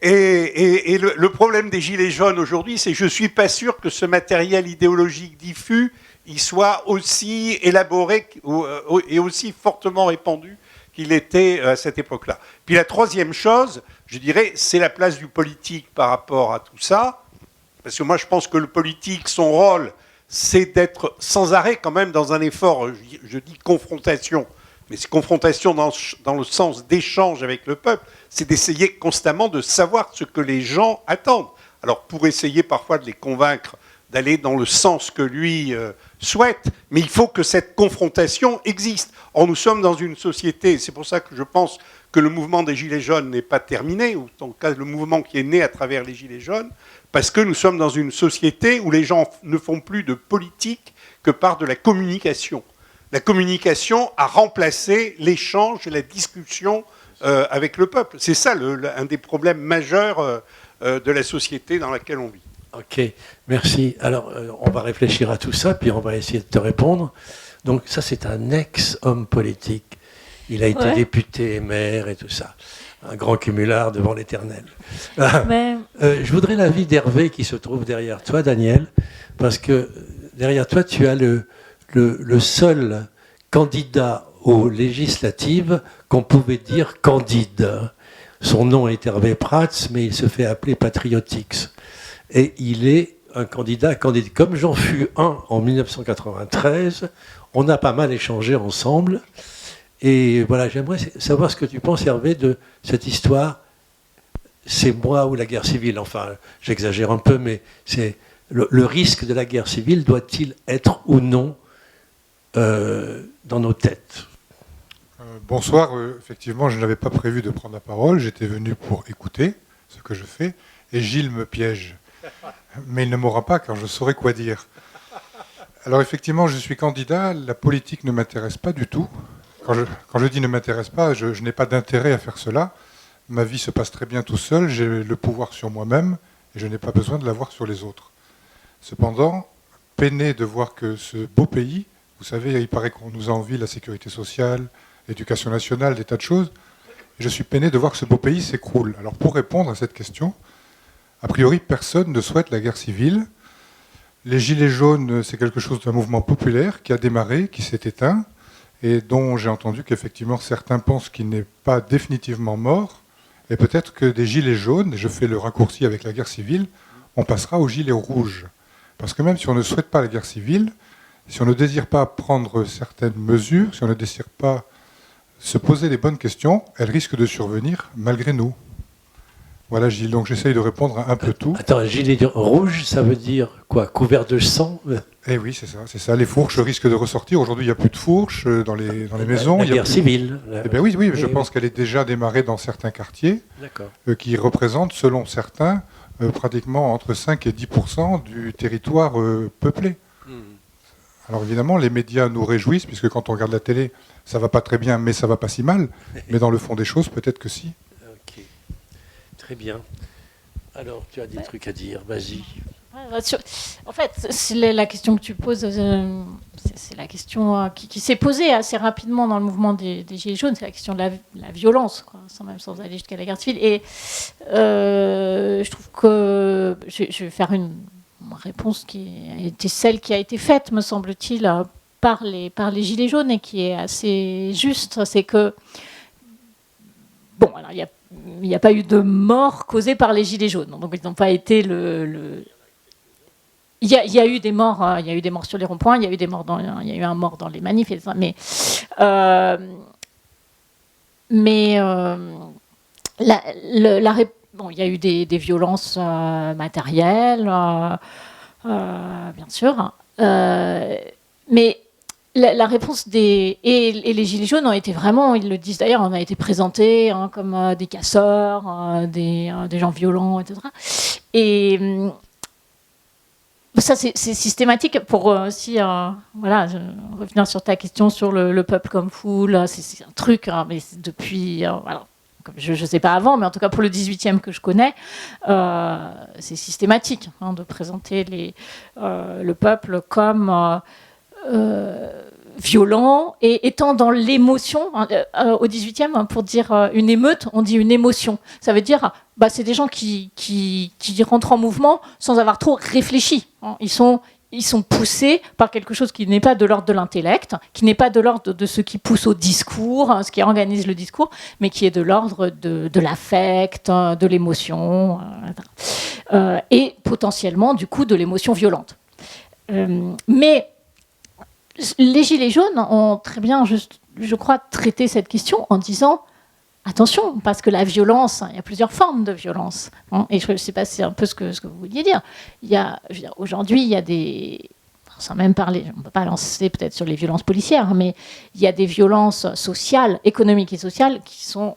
Et le problème des Gilets jaunes aujourd'hui, c'est que je ne suis pas sûr que ce matériel idéologique diffus il soit aussi élaboré et aussi fortement répandu qu'il était à cette époque-là. Puis la troisième chose, je dirais, c'est la place du politique par rapport à tout ça. Parce que moi, je pense que le politique, son rôle, c'est d'être sans arrêt quand même dans un effort, je dis confrontation, mais c'est confrontation dans le sens d'échange avec le peuple, c'est d'essayer constamment de savoir ce que les gens attendent. Alors pour essayer parfois de les convaincre d'aller dans le sens que lui souhaite, mais il faut que cette confrontation existe. Or, nous sommes dans une société, c'est pour ça que je pense que le mouvement des Gilets jaunes n'est pas terminé, ou en tout cas le mouvement qui est né à travers les Gilets jaunes, parce que nous sommes dans une société où les gens ne font plus de politique que par de la communication. La communication a remplacé l'échange et la discussion avec le peuple. C'est ça un des problèmes majeurs de la société dans laquelle on vit. Ok, merci. Alors, on va réfléchir à tout ça, puis on va essayer de te répondre. Donc ça, c'est un ex-homme politique. Il a été député, maire et tout ça. Un grand cumulard devant l'éternel. Mais... je voudrais l'avis d'Hervé qui se trouve derrière toi, Daniel, parce que derrière toi, tu as le seul candidat aux législatives qu'on pouvait dire candide. Son nom est Hervé Prats, mais il se fait appeler Patriotix. Et il est un candidat candide. Comme j'en fus un en 1993, on a pas mal échangé ensemble. Et voilà, j'aimerais savoir ce que tu penses, Hervé, de cette histoire. C'est moi ou la guerre civile. Enfin, j'exagère un peu, mais c'est le risque de la guerre civile doit-il être ou non dans nos têtes? Bonsoir. Effectivement, je n'avais pas prévu de prendre la parole. J'étais venu pour écouter ce que je fais. Et Gilles me piège. Mais il ne m'aura pas, car je saurai quoi dire. Alors effectivement, je suis candidat. La politique ne m'intéresse pas du tout. Quand je dis ne m'intéresse pas, je n'ai pas d'intérêt à faire cela. Ma vie se passe très bien tout seul. J'ai le pouvoir sur moi-même et je n'ai pas besoin de l'avoir sur les autres. Cependant, peiné de voir que ce beau pays, vous savez, il paraît qu'on nous a envie la sécurité sociale, l'éducation nationale, des tas de choses. Je suis peiné de voir que ce beau pays s'écroule. Alors pour répondre à cette question, a priori, personne ne souhaite la guerre civile. Les Gilets jaunes, c'est quelque chose d'un mouvement populaire qui a démarré, qui s'est éteint, et dont j'ai entendu qu'effectivement certains pensent qu'il n'est pas définitivement mort. Et peut-être que des Gilets jaunes, et je fais le raccourci avec la guerre civile, on passera aux Gilets rouges. Parce que même si on ne souhaite pas la guerre civile, si on ne désire pas prendre certaines mesures, si on ne désire pas se poser les bonnes questions, elles risquent de survenir malgré nous. Voilà, Gilles, donc j'essaye de répondre à un peu tout. Attends, gilet rouge, ça veut dire quoi? Couvert de sang? Eh oui, c'est ça. Les fourches risquent de ressortir. Aujourd'hui, il n'y a plus de fourches dans les maisons. La guerre civile. Eh bien oui, je pense qu'elle est déjà démarrée dans certains quartiers, qui représentent, selon certains, pratiquement entre 5 et 10% du territoire peuplé. Alors évidemment, les médias nous réjouissent, puisque quand on regarde la télé, ça ne va pas très bien, mais ça ne va pas si mal. Mais dans le fond des choses, peut-être que si. Ok, très bien. Alors, tu as des trucs à dire, vas-y. En fait, c'est la question que tu poses, c'est la question qui s'est posée assez rapidement dans le mouvement des Gilets jaunes, c'est la question de la violence, quoi, sans aller jusqu'à la guerre civile. Et je trouve que je vais faire une réponse qui a été celle qui a été faite, me semble-t-il, par les Gilets jaunes et qui est assez juste. C'est que, bon, alors il n'y a pas eu de mort causée par les Gilets jaunes, donc ils n'ont pas été Il y a eu des morts, il y a eu des morts sur les ronds-points, il y a eu un mort dans les manifs, bon, il y a eu des violences matérielles, bien sûr, mais la réponse et les Gilets jaunes ont été vraiment, ils le disent d'ailleurs, on a été présentés comme des casseurs, des gens violents, etc. Et ça, c'est systématique pour aussi, revenir sur ta question sur le peuple comme foule. C'est un truc, mais depuis, je ne sais pas avant, mais en tout cas pour le 18e que je connais, c'est systématique de présenter le peuple comme violent et étant dans l'émotion. Au 18e, pour dire une émeute, on dit une émotion. Ça veut dire, c'est des gens qui rentrent en mouvement sans avoir trop réfléchi. Ils sont poussés par quelque chose qui n'est pas de l'ordre de l'intellect, qui n'est pas de l'ordre de ce qui pousse au discours, ce qui organise le discours, mais qui est de l'ordre de l'affect, de l'émotion, et potentiellement, du coup, de l'émotion violente. Mais les Gilets jaunes ont très bien, je crois, traité cette question en disant attention, parce que la violence, il y a plusieurs formes de violence. Et je ne sais pas si c'est un peu ce que vous vouliez dire. Aujourd'hui, il y a des... Sans même parler, on ne peut pas lancer peut-être sur les violences policières, mais il y a des violences sociales, économiques et sociales qui sont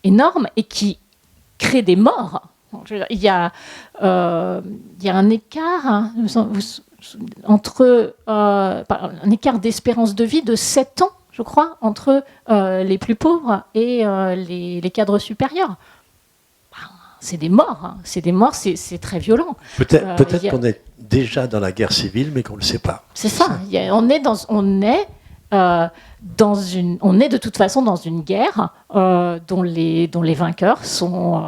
énormes et qui créent des morts. Il y a un écart... entre un écart d'espérance de vie de 7 ans, je crois, entre les plus pauvres et les cadres supérieurs. C'est des morts, c'est très violent. Peut-être qu'on est déjà dans la guerre civile, mais qu'on ne le sait pas. C'est ça, on est on est de toute façon dans une guerre dont les vainqueurs sont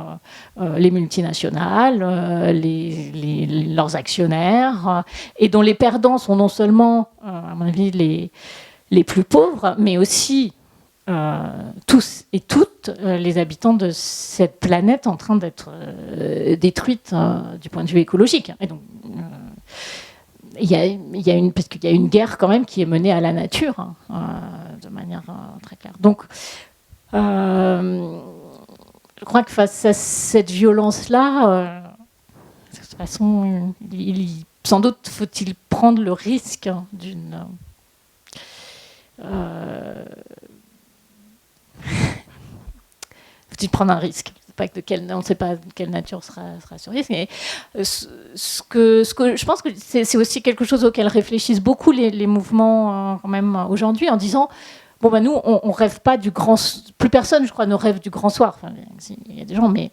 les multinationales, leurs actionnaires, et dont les perdants sont non seulement, à mon avis, les plus pauvres, mais aussi tous et toutes les habitants de cette planète en train d'être détruite du point de vue écologique. Et donc, parce qu'il y a une guerre quand même qui est menée à la nature, de manière très claire. Donc, je crois que face à cette violence-là, de toute façon, sans doute faut-il prendre le risque d'une... faut-il prendre un risque? On ne sait pas de quelle nature sera ce risque. Mais ce que je pense que c'est aussi quelque chose auquel réfléchissent beaucoup les mouvements quand même aujourd'hui, en disant bon ben nous on rêve pas du grand, plus personne je crois ne rêve du grand soir. Enfin, il y a des gens, mais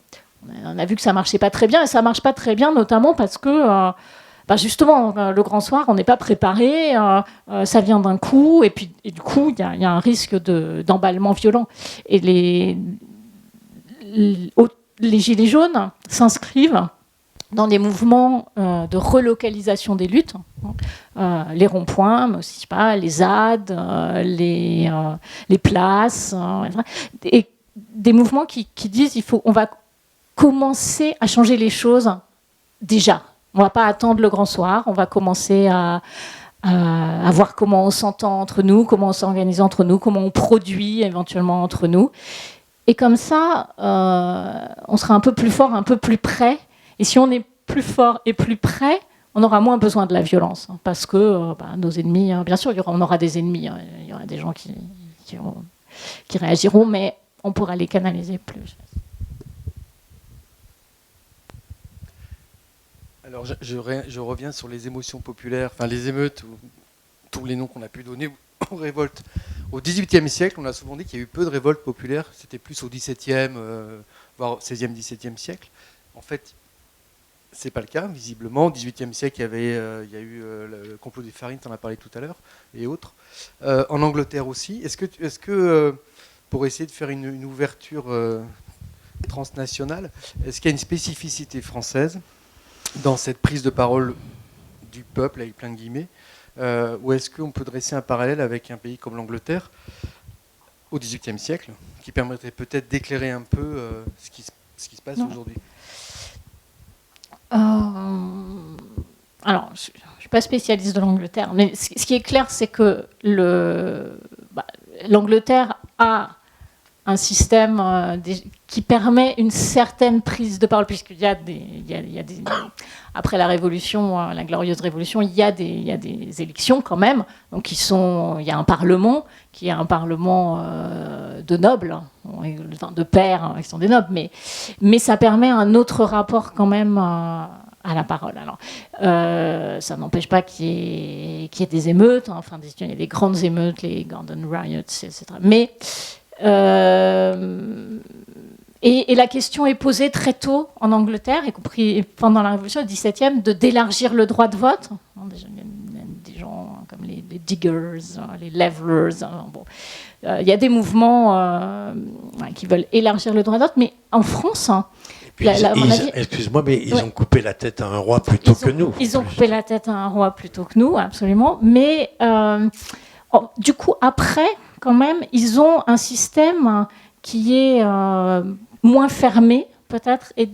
on a vu que ça marchait pas très bien, et ça marche pas très bien notamment parce que justement le grand soir on n'est pas préparé, ça vient d'un coup, et du coup il y a un risque d'emballement violent, et les Gilets jaunes s'inscrivent dans des mouvements de relocalisation des luttes, les ronds-points, mais aussi les ZAD, les places, et des mouvements qui disent on va commencer à changer les choses déjà. On ne va pas attendre le grand soir, on va commencer à voir comment on s'entend entre nous, comment on s'organise entre nous, comment on produit éventuellement entre nous. Et comme ça, on sera un peu plus fort, un peu plus près. Et si on est plus fort et plus près, on aura moins besoin de la violence. Parce que nos ennemis, bien sûr, on aura des ennemis. Il y aura des gens qui réagiront, mais on pourra les canaliser plus. Alors, je reviens sur les émotions populaires, enfin les émeutes, ou tous les noms qu'on a pu donner aux révoltes. Au XVIIIe siècle, on a souvent dit qu'il y a eu peu de révoltes populaires. C'était plus au XVIIe, voire XVIe, XVIIe siècle. En fait, c'est pas le cas, visiblement. Au XVIIIe siècle, il y a eu le complot des Farines, tu en as parlé tout à l'heure, et autres. En Angleterre aussi. Est-ce que pour essayer de faire une ouverture transnationale, est-ce qu'il y a une spécificité française dans cette prise de parole du peuple, avec plein de guillemets, ou est-ce qu'on peut dresser un parallèle avec un pays comme l'Angleterre au XVIIIe siècle, qui permettrait peut-être d'éclairer un peu ce qui se passe aujourd'hui? Alors, je ne suis pas spécialiste de l'Angleterre, mais ce qui est clair, c'est que l'Angleterre a un système qui permet une certaine prise de parole, puisqu'il y a des après la Révolution, la glorieuse Révolution, il y a des élections quand même. Donc il y a un parlement qui est un parlement de nobles, de pairs, qui sont des nobles, mais ça permet un autre rapport quand même à la parole. Alors, ça n'empêche pas qu'il y ait des émeutes. Enfin, il y a des grandes émeutes, les Gordon Riots, etc. Mais et la question est posée très tôt en Angleterre, y compris pendant la Révolution du XVIIe, d'élargir le droit de vote. Des gens comme les diggers, les levelers. Il y a des mouvements qui veulent élargir le droit de vote, mais en France, excuse-moi, mais ils ont coupé la tête à un roi plutôt que nous. Ils ont coupé la tête à un roi plutôt que nous, absolument. Mais du coup, après, quand même, ils ont un système qui est moins fermé, peut-être. Et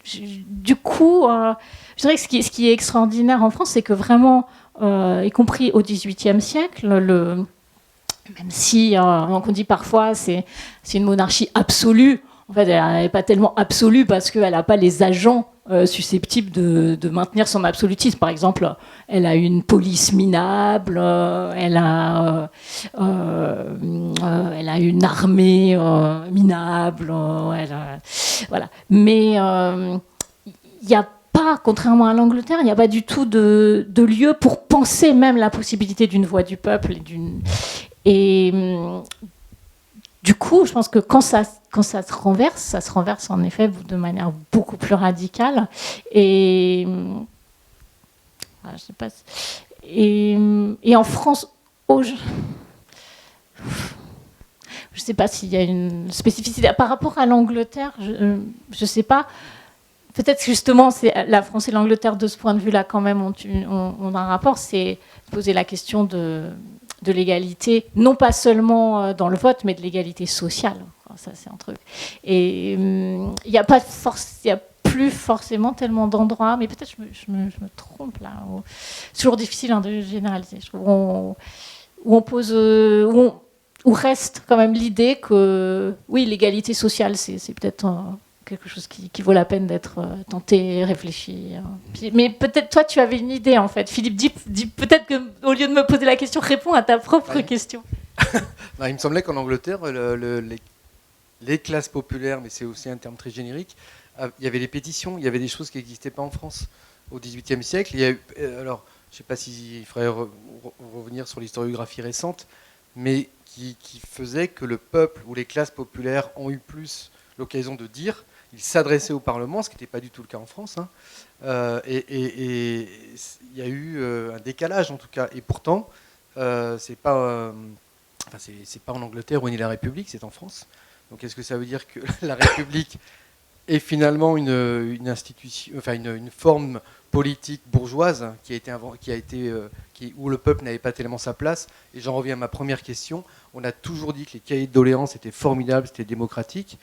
du coup, je dirais que ce qui est extraordinaire en France, c'est que vraiment, y compris au XVIIIe siècle, même si on dit parfois c'est une monarchie absolue, en fait, elle n'est pas tellement absolue parce qu'elle n'a pas les agents susceptibles de maintenir son absolutisme. Par exemple, elle a une police minable, elle a une armée minable, voilà. Mais il n'y a pas, contrairement à l'Angleterre, il n'y a pas du tout de lieu pour penser même la possibilité d'une voix du peuple et du coup, je pense que quand ça se renverse en effet de manière beaucoup plus radicale. Et je sais pas. Et en France, je ne sais pas s'il y a une spécificité. Par rapport à l'Angleterre, je ne sais pas. Peut-être justement, la France et l'Angleterre, de ce point de vue-là, quand même, ont un rapport. C'est poser la question de l'égalité, non pas seulement dans le vote, mais de l'égalité sociale. Ça, c'est un truc. Et il n'y a plus forcément tellement d'endroits, mais peut-être je me trompe là. C'est toujours difficile de généraliser. Je trouve, où reste quand même l'idée que, oui, l'égalité sociale, c'est peut-être quelque chose qui vaut la peine d'être tenté, réfléchi. Mais peut-être toi, tu avais une idée, en fait. Philippe, dis peut-être qu'au lieu de me poser la question, réponds à ta propre question. Non, il me semblait qu'en Angleterre, les classes populaires, mais c'est aussi un terme très générique, il y avait les pétitions, il y avait des choses qui n'existaient pas en France au XVIIIe siècle. Il y a eu, alors, je ne sais pas s'il faudrait revenir sur l'historiographie récente, mais qui faisait que le peuple ou les classes populaires ont eu plus l'occasion de dire, ils s'adressaient au Parlement, ce qui n'était pas du tout le cas en France, hein. Et il y a eu un décalage en tout cas. Et pourtant, c'est pas en Angleterre où est née la République, c'est en France. Donc est-ce que ça veut dire que la République est finalement une institution, enfin une forme politique bourgeoise où le peuple n'avait pas tellement sa place? Et j'en reviens à ma première question. On a toujours dit que les cahiers de doléances étaient formidables, c'était démocratique.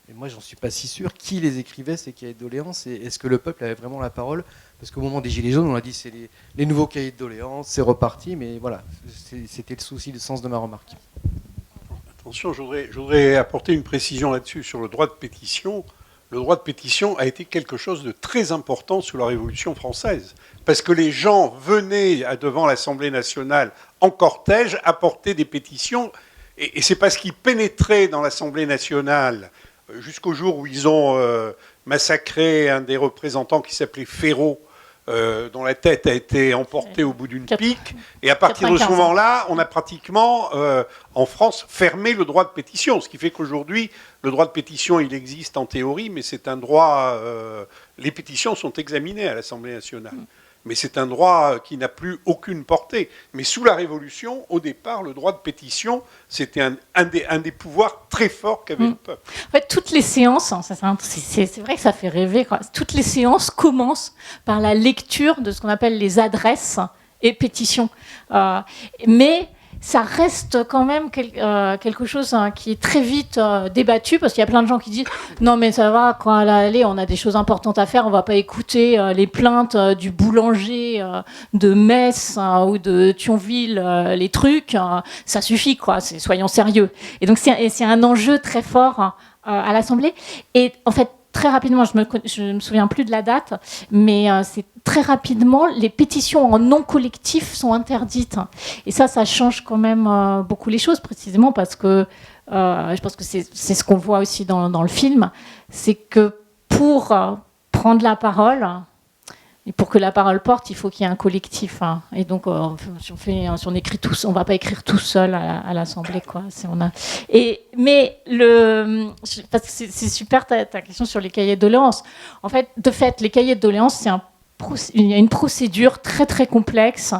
Et moi, j'en suis pas si sûr. Qui les écrivait, ces cahiers de doléances? Et est-ce que le peuple avait vraiment la parole? Parce qu'au moment des Gilets jaunes, on a dit c'est les nouveaux cahiers de doléances, c'est reparti. Mais voilà, c'était le souci, le sens de ma remarque. Attention, je voudrais apporter une précision là-dessus sur le droit de pétition. Le droit de pétition a été quelque chose de très important sous la Révolution française. Parce que les gens venaient devant l'Assemblée nationale en cortège apporter des pétitions. Et c'est parce qu'ils pénétraient dans l'Assemblée nationale jusqu'au jour où ils ont massacré un des représentants qui s'appelait Ferraud, dont la tête a été emportée au bout d'une pique. Et à partir de ce moment-là, on a pratiquement, en France, fermé le droit de pétition. Ce qui fait qu'aujourd'hui, le droit de pétition, il existe en théorie, mais c'est un droit... les pétitions sont examinées à l'Assemblée nationale. Mais c'est un droit qui n'a plus aucune portée. Mais sous la Révolution, au départ, le droit de pétition, c'était un des pouvoirs très forts qu'avait le peuple. En fait, toutes les séances, c'est vrai que ça fait rêver, quoi. Toutes les séances commencent par la lecture de ce qu'on appelle les adresses et pétitions. Mais ça reste quand même quelque chose qui est très vite débattu, parce qu'il y a plein de gens qui disent « Non mais ça va, quoi, allez, on a des choses importantes à faire, on ne va pas écouter les plaintes du boulanger de Metz ou de Thionville, les trucs, ça suffit, quoi, soyons sérieux ». Et donc c'est un enjeu très fort à l'Assemblée. Et en fait, très rapidement, je me souviens plus de la date, mais c'est très rapidement, les pétitions en non collectif sont interdites. Et ça change quand même beaucoup les choses, précisément parce que je pense que c'est ce qu'on voit aussi dans le film, c'est que pour prendre la parole, et pour que la parole porte, il faut qu'il y ait un collectif. Hein. Et donc, si on écrit tous, on va pas écrire tout seul à l'Assemblée, quoi. Parce que c'est super ta question sur les cahiers de doléances. En fait, de fait, les cahiers de doléances, il y a une procédure très très complexe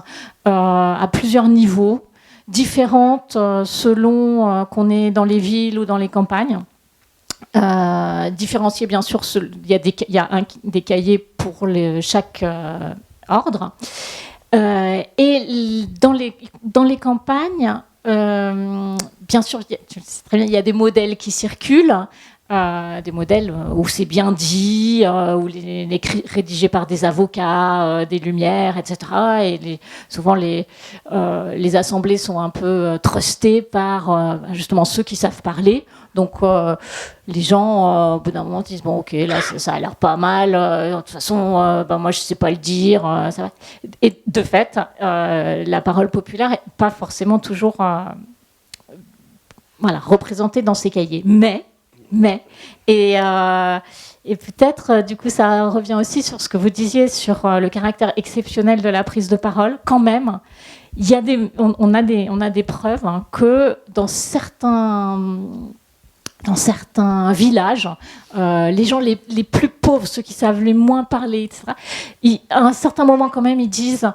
à plusieurs niveaux, différentes selon qu'on est dans les villes ou dans les campagnes. Différencier bien sûr, il y a des cahiers pour chaque ordre. Et dans les campagnes, bien sûr, il y a des modèles qui circulent. Des modèles où c'est bien dit, où rédigés par des avocats, des Lumières, etc. Et souvent les assemblées sont un peu trustées par justement ceux qui savent parler. Donc les gens, au bout d'un moment, disent bon, ok, là ça a l'air pas mal. De toute façon, moi je sais pas le dire. Ça va. Et de fait, la parole populaire n'est pas forcément toujours représentée dans ces cahiers, et peut-être, du coup, ça revient aussi sur ce que vous disiez sur le caractère exceptionnel de la prise de parole. Quand même, on a des preuves que dans certains villages, les gens les plus pauvres, ceux qui savent les moins parler, etc., à un certain moment, quand même, ils disent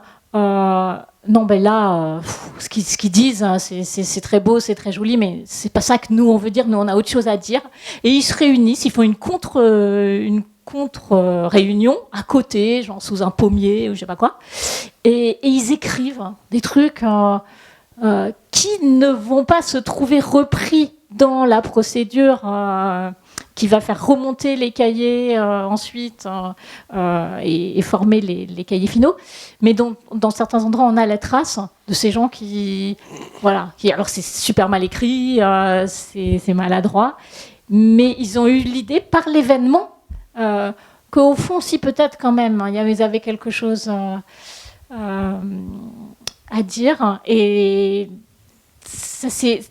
non, ben là, ce qu'ils disent, hein, c'est très beau, c'est très joli, mais c'est pas ça que nous on veut dire. Nous, on a autre chose à dire. Et ils se réunissent, ils font une contre-réunion à côté, genre sous un pommier ou je sais pas quoi, et ils écrivent des trucs qui ne vont pas se trouver repris dans la procédure qui va faire remonter les cahiers ensuite et former les cahiers finaux. Mais dans certains endroits, on a la trace de ces gens voilà, alors c'est super mal écrit, c'est maladroit, mais ils ont eu l'idée par l'événement qu'au fond, si peut-être quand même, hein, ils avaient quelque chose à dire. Et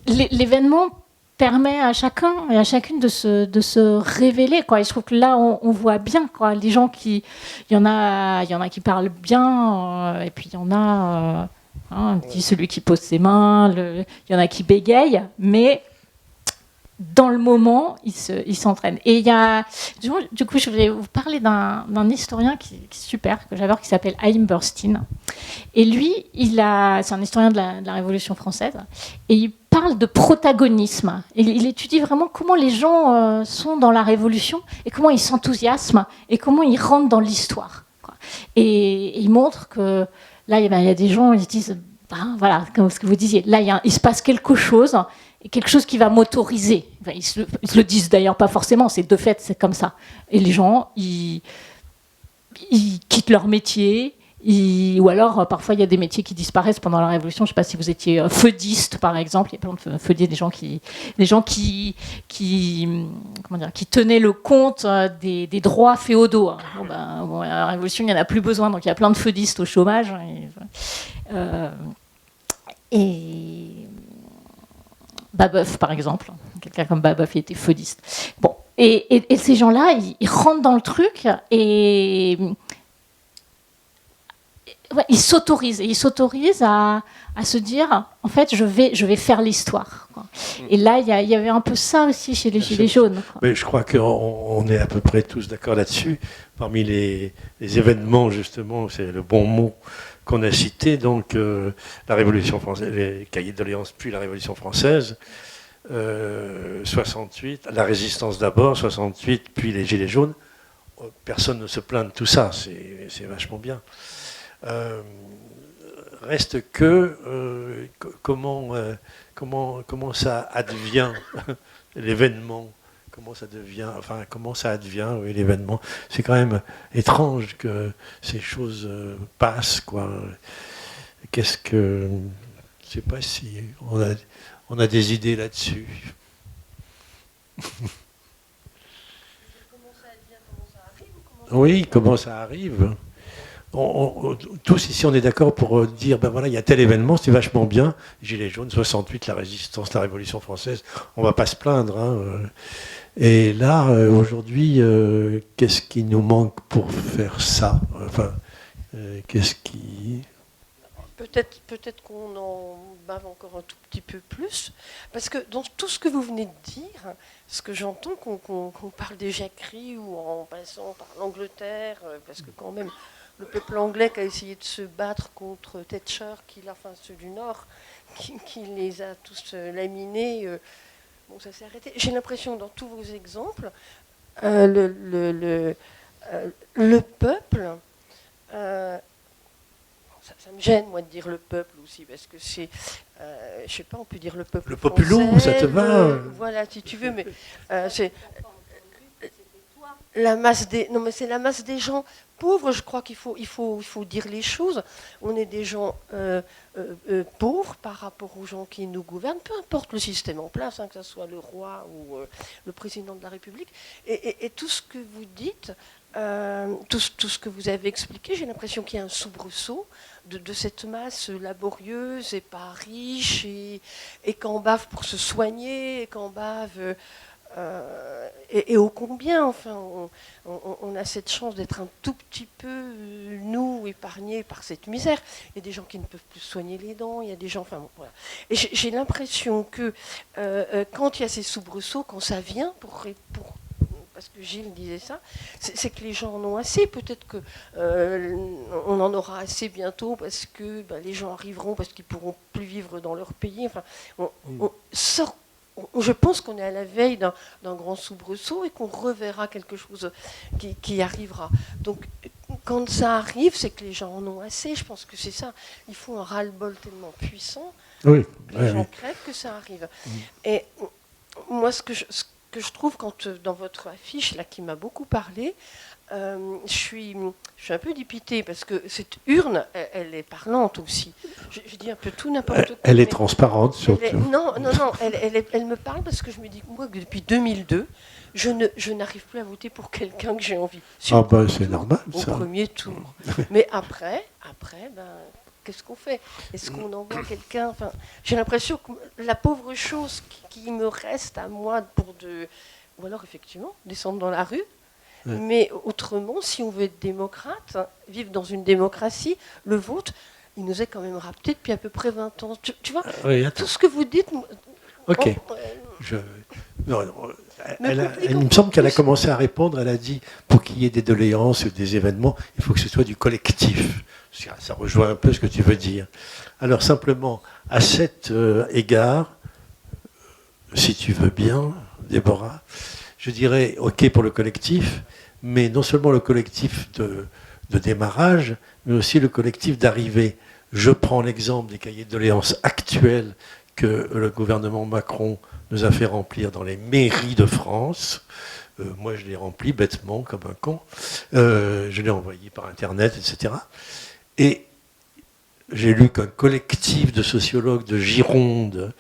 l'événement permet à chacun et à chacune de se révéler, quoi. Et je trouve que là, on voit bien, quoi, les gens il y en a qui parlent bien, et puis il y en a celui qui pose ses mains, il y en a qui bégayent, mais dans le moment, ils s'entraînent. Et du coup, je voulais vous parler d'un historien qui est super, que j'adore, qui s'appelle Haïm Burstein. Et lui, c'est un historien de la Révolution française, et il parle de protagonisme. Il étudie vraiment comment les gens sont dans la Révolution, et comment ils s'enthousiasment, et comment ils rentrent dans l'histoire, quoi. Et il montre que là, il y a des gens, ils se disent, voilà, comme ce que vous disiez, là, il se passe quelque chose qui va m'autoriser. Enfin, ils se le disent d'ailleurs pas forcément, c'est de fait, c'est comme ça. Et les gens, ils quittent leur métier, ou alors parfois il y a des métiers qui disparaissent pendant la Révolution. Je ne sais pas si vous étiez feudiste par exemple. Il y a plein de feudiers, des gens qui tenaient le compte des droits féodaux. Bon, à la Révolution, il n'y en a plus besoin, donc il y a plein de feudistes au chômage. Et Babeuf, par exemple. Quelqu'un comme Babeuf, il était feudiste. Bon. Et ces gens-là, ils rentrent dans le truc et ils s'autorisent à se dire, en fait, je vais faire l'histoire, quoi. Et là, il y avait un peu ça aussi chez les Gilets jaunes, quoi. Mais je crois qu'on est à peu près tous d'accord là-dessus. Parmi les événements, justement, c'est le bon mot qu'on a cité, donc la Révolution française, les cahiers de doléances, puis la Révolution française, 68, la résistance d'abord, 68, puis les Gilets jaunes. Personne ne se plaint de tout ça, c'est vachement bien. Reste que comment ça advient l'événement, comment ça advient l'événement. C'est quand même étrange que ces choses passent, quoi. Je sais pas si on a des idées là-dessus. Oui, comment ça arrive. Tous ici, on est d'accord pour dire, ben voilà, il y a tel événement, c'est vachement bien. Gilets jaunes, 68, la résistance, la Révolution française, on ne va pas se plaindre, hein. Et là, aujourd'hui, qu'est-ce qui nous manque pour faire ça? Enfin, qu'est-ce qui... Peut-être qu'on en bave encore un tout petit peu plus, parce que dans tout ce que vous venez de dire, ce que j'entends, qu'on parle des jacqueries ou en passant par l'Angleterre, parce que quand même, le peuple anglais qui a essayé de se battre contre Thatcher, ceux du Nord, qui les a tous laminés, bon, ça s'est arrêté. J'ai l'impression, dans tous vos exemples, le peuple... Ça me gêne, moi, de dire le peuple aussi, parce que c'est, je sais pas, on peut dire le peuple le populo, ça te va voilà, si tu veux, mais c'est la masse des... Non, mais c'est la masse des gens pauvres, je crois qu'il faut dire les choses. On est des gens pauvres par rapport aux gens qui nous gouvernent, peu importe le système en place, hein, que ce soit le roi ou le président de la République. Et tout ce que vous dites... tout ce que vous avez expliqué, j'ai l'impression qu'il y a un soubresaut de cette masse laborieuse et pas riche et qu'en bave pour se soigner, et qu'en bave et ô combien, enfin, on a cette chance d'être un tout petit peu, nous, épargnés par cette misère. Il y a des gens qui ne peuvent plus soigner les dents, il y a des gens, enfin bon, voilà. Et j'ai l'impression que quand il y a ces soubresauts, quand ça vient pour parce que Gilles disait ça, c'est que les gens en ont assez. Peut-être que on en aura assez bientôt parce que les gens arriveront, parce qu'ils pourront plus vivre dans leur pays. Enfin, je pense qu'on est à la veille d'un grand soubresaut et qu'on reverra quelque chose qui arrivera. Donc, quand ça arrive, c'est que les gens en ont assez. Je pense que c'est ça. Il faut un ras-le-bol tellement puissant que les gens crèvent que ça arrive. Et moi, ce que je trouve dans votre affiche, là, qui m'a beaucoup parlé, je suis un peu dépitée parce que cette urne, elle est parlante aussi. Je dis un peu tout n'importe quoi. Elle est transparente, surtout. Non, elle me parle parce que je me dis moi que depuis 2002, je n'arrive plus à voter pour quelqu'un que j'ai envie. C'est normal, ça. Au premier tour. Mais après, qu'est-ce qu'on fait? Est-ce qu'on envoie quelqu'un? Enfin, j'ai l'impression que la pauvre chose qui me reste à moi ou alors effectivement descendre dans la rue. Mais autrement, si on veut être démocrate, vivre dans une démocratie, le vote, il nous est quand même rapté depuis à peu près 20 ans. Tu vois, tout ce que vous dites... Ok. Il me semble qu'elle a commencé à répondre, elle a dit, pour qu'il y ait des doléances ou des événements, il faut que ce soit du collectif. Ça rejoint un peu ce que tu veux dire. Alors simplement, à cet égard, si tu veux bien, Déborah, je dirais, ok pour le collectif, mais non seulement le collectif de démarrage, mais aussi le collectif d'arrivée. Je prends l'exemple des cahiers de doléances actuels que le gouvernement Macron nous a fait remplir dans les mairies de France. Moi, je l'ai rempli bêtement, comme un con. Je l'ai envoyé par Internet, etc. Et j'ai lu qu'un collectif de sociologues de Gironde,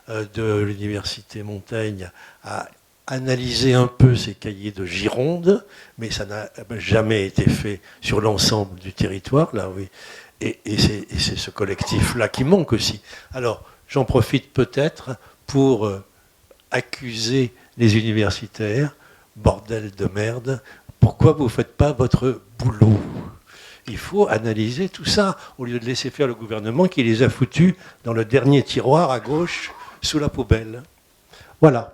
de l'université Montaigne, a analysé un peu ces cahiers de Gironde, mais ça n'a jamais été fait sur l'ensemble du territoire, là, oui. Et c'est ce collectif-là qui manque aussi. Alors, j'en profite peut-être pour accuser les universitaires, bordel de merde, pourquoi vous ne faites pas votre boulot? Il faut analyser tout ça, au lieu de laisser faire le gouvernement qui les a foutus dans le dernier tiroir à gauche, sous la poubelle. Voilà.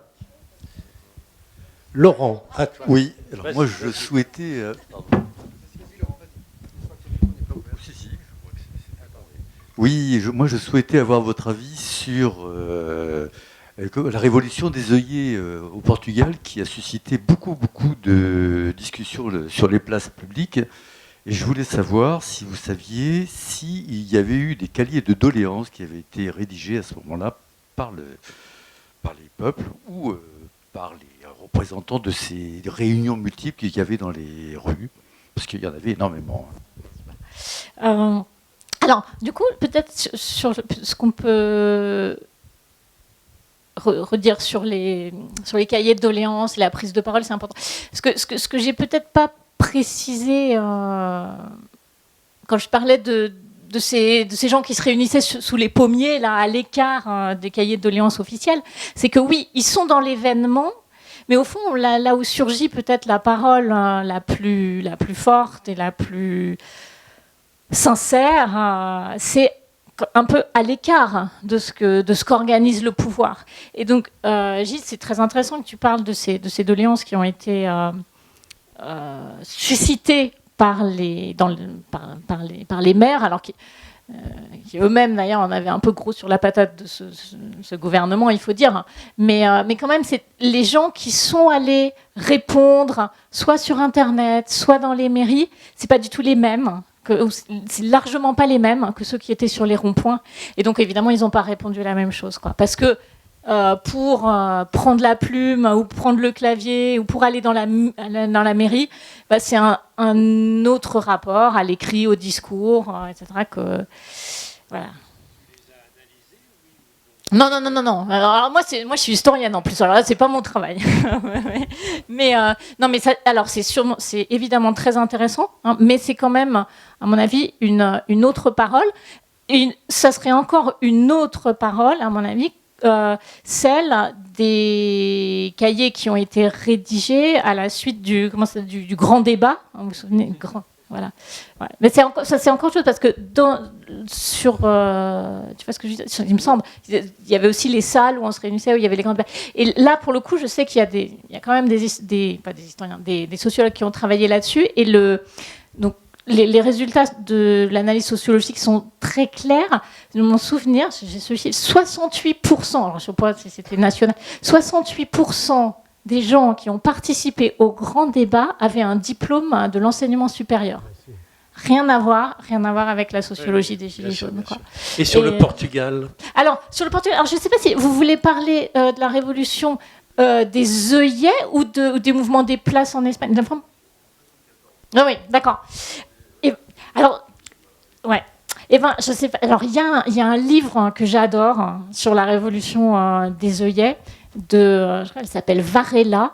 Laurent, à toi. Oui, alors moi je souhaitais... moi je souhaitais avoir votre avis sur la révolution des œillets au Portugal qui a suscité beaucoup de discussions sur les places publiques. Et je voulais savoir si vous saviez s'il y avait eu des cahiers de doléances qui avaient été rédigés à ce moment-là par les peuples ou par les représentants de ces réunions multiples qu'il y avait dans les rues, parce qu'il y en avait énormément. Alors, du coup, peut-être sur ce qu'on peut redire sur les cahiers de doléances, la prise de parole, c'est important. Ce que j'ai peut-être pas précisé quand je parlais de ces gens qui se réunissaient sous les pommiers, là, à l'écart des cahiers de doléances officiels, c'est que oui, ils sont dans l'événement, mais au fond, là où surgit peut-être la parole la plus forte et la plus sincère, c'est un peu à l'écart de ce qu'organise le pouvoir. Et donc, Gilles, c'est très intéressant que tu parles de ces doléances qui ont été suscitées par les maires, alors qui eux-mêmes d'ailleurs en avaient un peu gros sur la patate de ce gouvernement, il faut dire, mais quand même c'est les gens qui sont allés répondre soit sur Internet, soit dans les mairies, c'est pas du tout les mêmes, c'est largement pas les mêmes que ceux qui étaient sur les ronds-points, et donc évidemment ils n'ont pas répondu la même chose, quoi, parce que pour prendre la plume ou prendre le clavier ou pour aller dans la mairie, c'est un autre rapport à l'écrit, au discours, etc. Que, voilà. Non. Alors moi je suis historienne en plus. Alors là, c'est pas mon travail. mais non, mais ça, alors c'est évidemment très intéressant, hein, mais c'est quand même, à mon avis, une autre parole. Ça serait encore une autre parole, à mon avis. Celle des cahiers qui ont été rédigés à la suite du grand débat. Vous vous souvenez, Voilà. Ouais. Mais c'est encore autre chose parce que tu vois ce que je dis, il me semble, il y avait aussi les salles où on se réunissait, où il y avait les grandes. Et là, pour le coup, je sais qu'il y a quand même des historiens, des sociologues qui ont travaillé là-dessus. Et donc les résultats de l'analyse sociologique sont très clairs. De mon souvenir, j'ai ce chiffre, 68%. Alors je ne sais pas si c'était national. 68% des gens qui ont participé au grand débat avaient un diplôme de l'enseignement supérieur. Rien à voir avec la sociologie des Gilets jaunes. Quoi. Et sur le Portugal? Alors, sur le Portugal, je ne sais pas si vous voulez parler de la révolution des œillets ou des mouvements des places en Espagne. Ah oui, d'accord. Alors, ouais. Eh ben, je sais pas. Alors, il y a un livre que j'adore sur la révolution des œillets. Je crois qu'elle s'appelle Varela.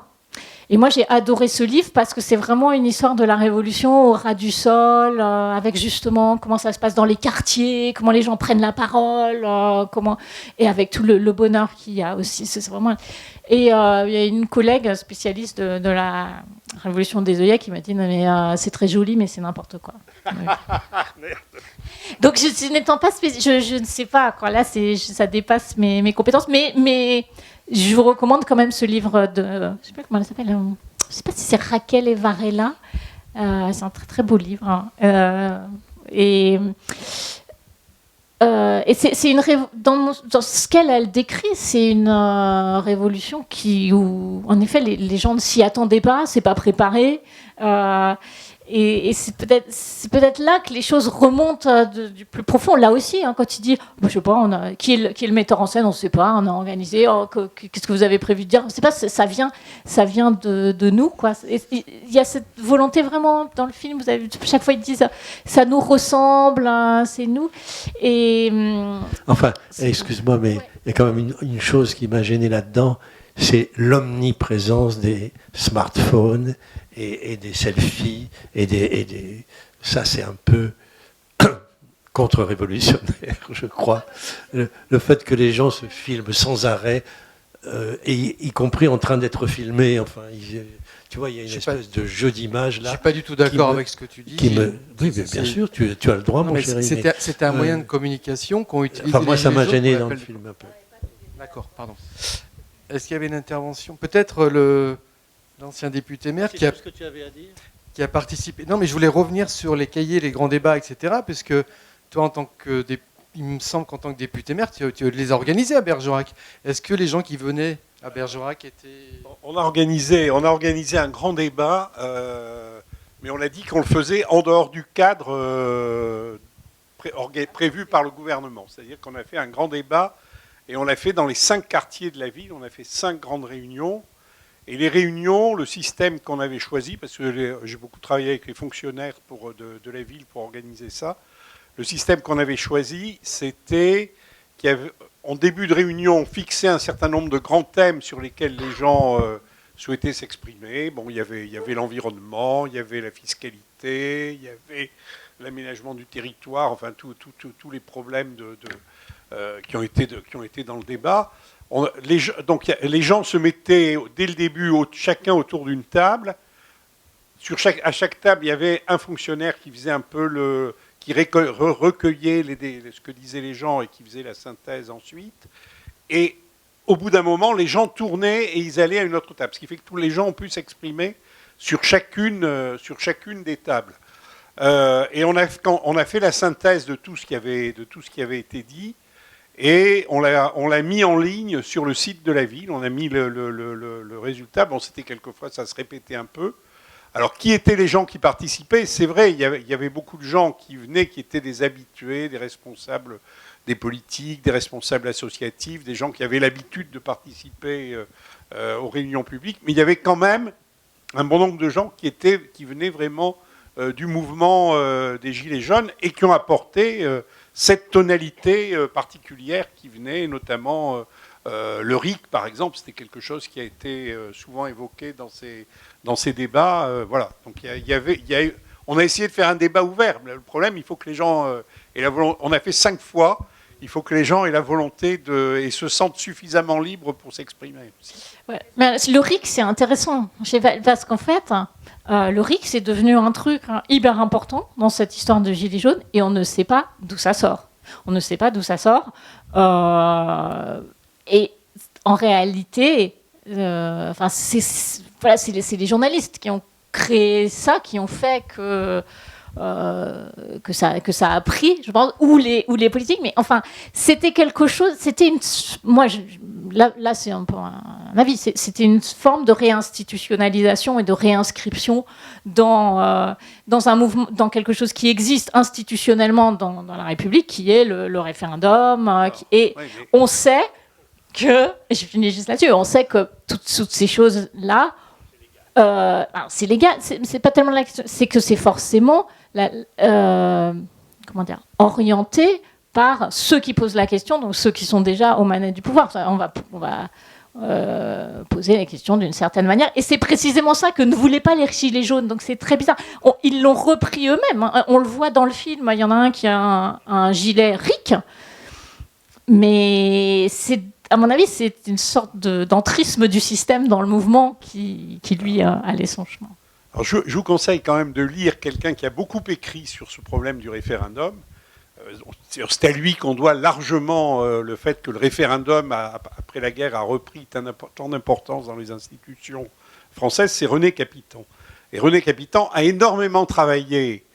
Et moi, j'ai adoré ce livre parce que c'est vraiment une histoire de la révolution au ras du sol, avec justement comment ça se passe dans les quartiers, comment les gens prennent la parole, et avec tout le bonheur qu'il y a aussi. C'est vraiment... Et il y a une collègue spécialiste de la révolution des œillets qui m'a dit non, mais c'est très joli, mais c'est n'importe quoi. Donc, n'étant pas je ne sais pas, quoi. Là, ça dépasse mes compétences, mais je vous recommande quand même ce livre de... Je ne sais pas comment elle s'appelle. Je ne sais pas si c'est Raquel et Varela. C'est un très très beau livre. Et c'est une dans ce qu'elle décrit, c'est une révolution où en effet les gens ne s'y attendaient pas, c'est pas préparé. Et c'est peut-être là que les choses remontent du plus profond. Là aussi, quand il dit, je sais pas, qui est le metteur en scène, on ne sait pas, on a organisé. Qu'est-ce que vous avez prévu de dire? On ne sait pas. Ça vient de nous, quoi. Il y a cette volonté vraiment dans le film. Vous avez chaque fois ils disent, ça nous ressemble, c'est nous. Et enfin, excuse-moi, mais il y a quand même une chose qui m'a gêné là-dedans, c'est l'omniprésence des smartphones. Et des selfies, ça c'est un peu contre-révolutionnaire, je crois. Le fait que les gens se filment sans arrêt, y compris en train d'être filmés, enfin, tu vois, il y a une espèce de jeu d'image là. Je ne suis pas du tout d'accord avec ce que tu dis. Oui, mais bien sûr, tu as le droit, mon chéri. C'était un moyen de communication qu'on utilisait. Enfin, moi, ça m'a gêné dans le film un peu. D'accord, pardon. Est-ce qu'il y avait une intervention? Peut-être l'ancien député maire qui a participé. Non, mais je voulais revenir sur les cahiers, les grands débats, etc. Parce que toi, il me semble qu'en tant que député maire, tu les as organisés à Bergerac. Est-ce que les gens qui venaient à Bergerac étaient... On a organisé un grand débat, mais on a dit qu'on le faisait en dehors du cadre prévu par le gouvernement. C'est-à-dire qu'on a fait un grand débat et on l'a fait dans les 5 quartiers de la ville. On a fait 5 grandes réunions. Et les réunions, le système qu'on avait choisi, parce que j'ai beaucoup travaillé avec les fonctionnaires de la ville pour organiser ça, le système qu'on avait choisi, c'était qu'en début de réunion, on fixait un certain nombre de grands thèmes sur lesquels les gens souhaitaient s'exprimer. Bon, il y avait l'environnement, il y avait la fiscalité, il y avait l'aménagement du territoire, enfin tous les problèmes qui ont été dans le débat. Donc les gens se mettaient dès le début chacun autour d'une table. À chaque table, il y avait un fonctionnaire qui faisait un peu qui recueillait ce que disaient les gens et qui faisait la synthèse ensuite. Et au bout d'un moment, les gens tournaient et ils allaient à une autre table, ce qui fait que tous les gens ont pu s'exprimer sur chacune des tables. Et on a fait la synthèse de tout ce qui avait été dit. Et on l'a mis en ligne sur le site de la ville. On a mis le résultat. Bon, c'était quelquefois, ça se répétait un peu. Alors, qui étaient les gens qui participaient? C'est vrai, il y avait beaucoup de gens qui venaient, qui étaient des habitués, des responsables des politiques, des responsables associatifs, des gens qui avaient l'habitude de participer aux réunions publiques. Mais il y avait quand même un bon nombre de gens qui venaient vraiment du mouvement des Gilets jaunes et qui ont apporté... cette tonalité particulière qui venait, notamment le RIC, par exemple, c'était quelque chose qui a été souvent évoqué dans ces débats. Voilà. Donc on a essayé de faire un débat ouvert. Le problème, il faut que les gens aient la volonté. On a fait 5 fois. Il faut que les gens aient la volonté et se sentent suffisamment libres pour s'exprimer. Ouais. Mais le RIC, c'est intéressant, parce qu'en fait, le RIC, c'est devenu un truc hyper important dans cette histoire de Gilets jaunes et on ne sait pas d'où ça sort. On ne sait pas d'où ça sort. Et en réalité, c'est les journalistes qui ont créé ça, qui ont fait que ça a pris, je pense, ou les politiques. Mais enfin, c'était quelque chose. C'était là, c'est un peu un avis. C'était une forme de réinstitutionnalisation et de réinscription dans un mouvement, dans quelque chose qui existe institutionnellement dans la République, qui est le référendum. On sait que, et je finis juste là-dessus, on sait que toutes ces choses-là, c'est légal. C'est pas tellement la question, c'est que c'est forcément orienté par ceux qui posent la question, donc ceux qui sont déjà aux manettes du pouvoir. On va poser la question d'une certaine manière. Et c'est précisément ça que ne voulaient pas les Gilets jaunes. Donc c'est très bizarre. Ils l'ont repris eux-mêmes. On le voit dans le film. Il y en a un qui a un gilet RIC. Mais à mon avis, c'est une sorte d'entrisme du système dans le mouvement qui lui, allait son chemin. Alors je vous conseille quand même de lire quelqu'un qui a beaucoup écrit sur ce problème du référendum. C'est à lui qu'on doit largement le fait que le référendum, après la guerre, a repris tant d'importance dans les institutions françaises. C'est René Capiton. Et René Capiton a énormément travaillé,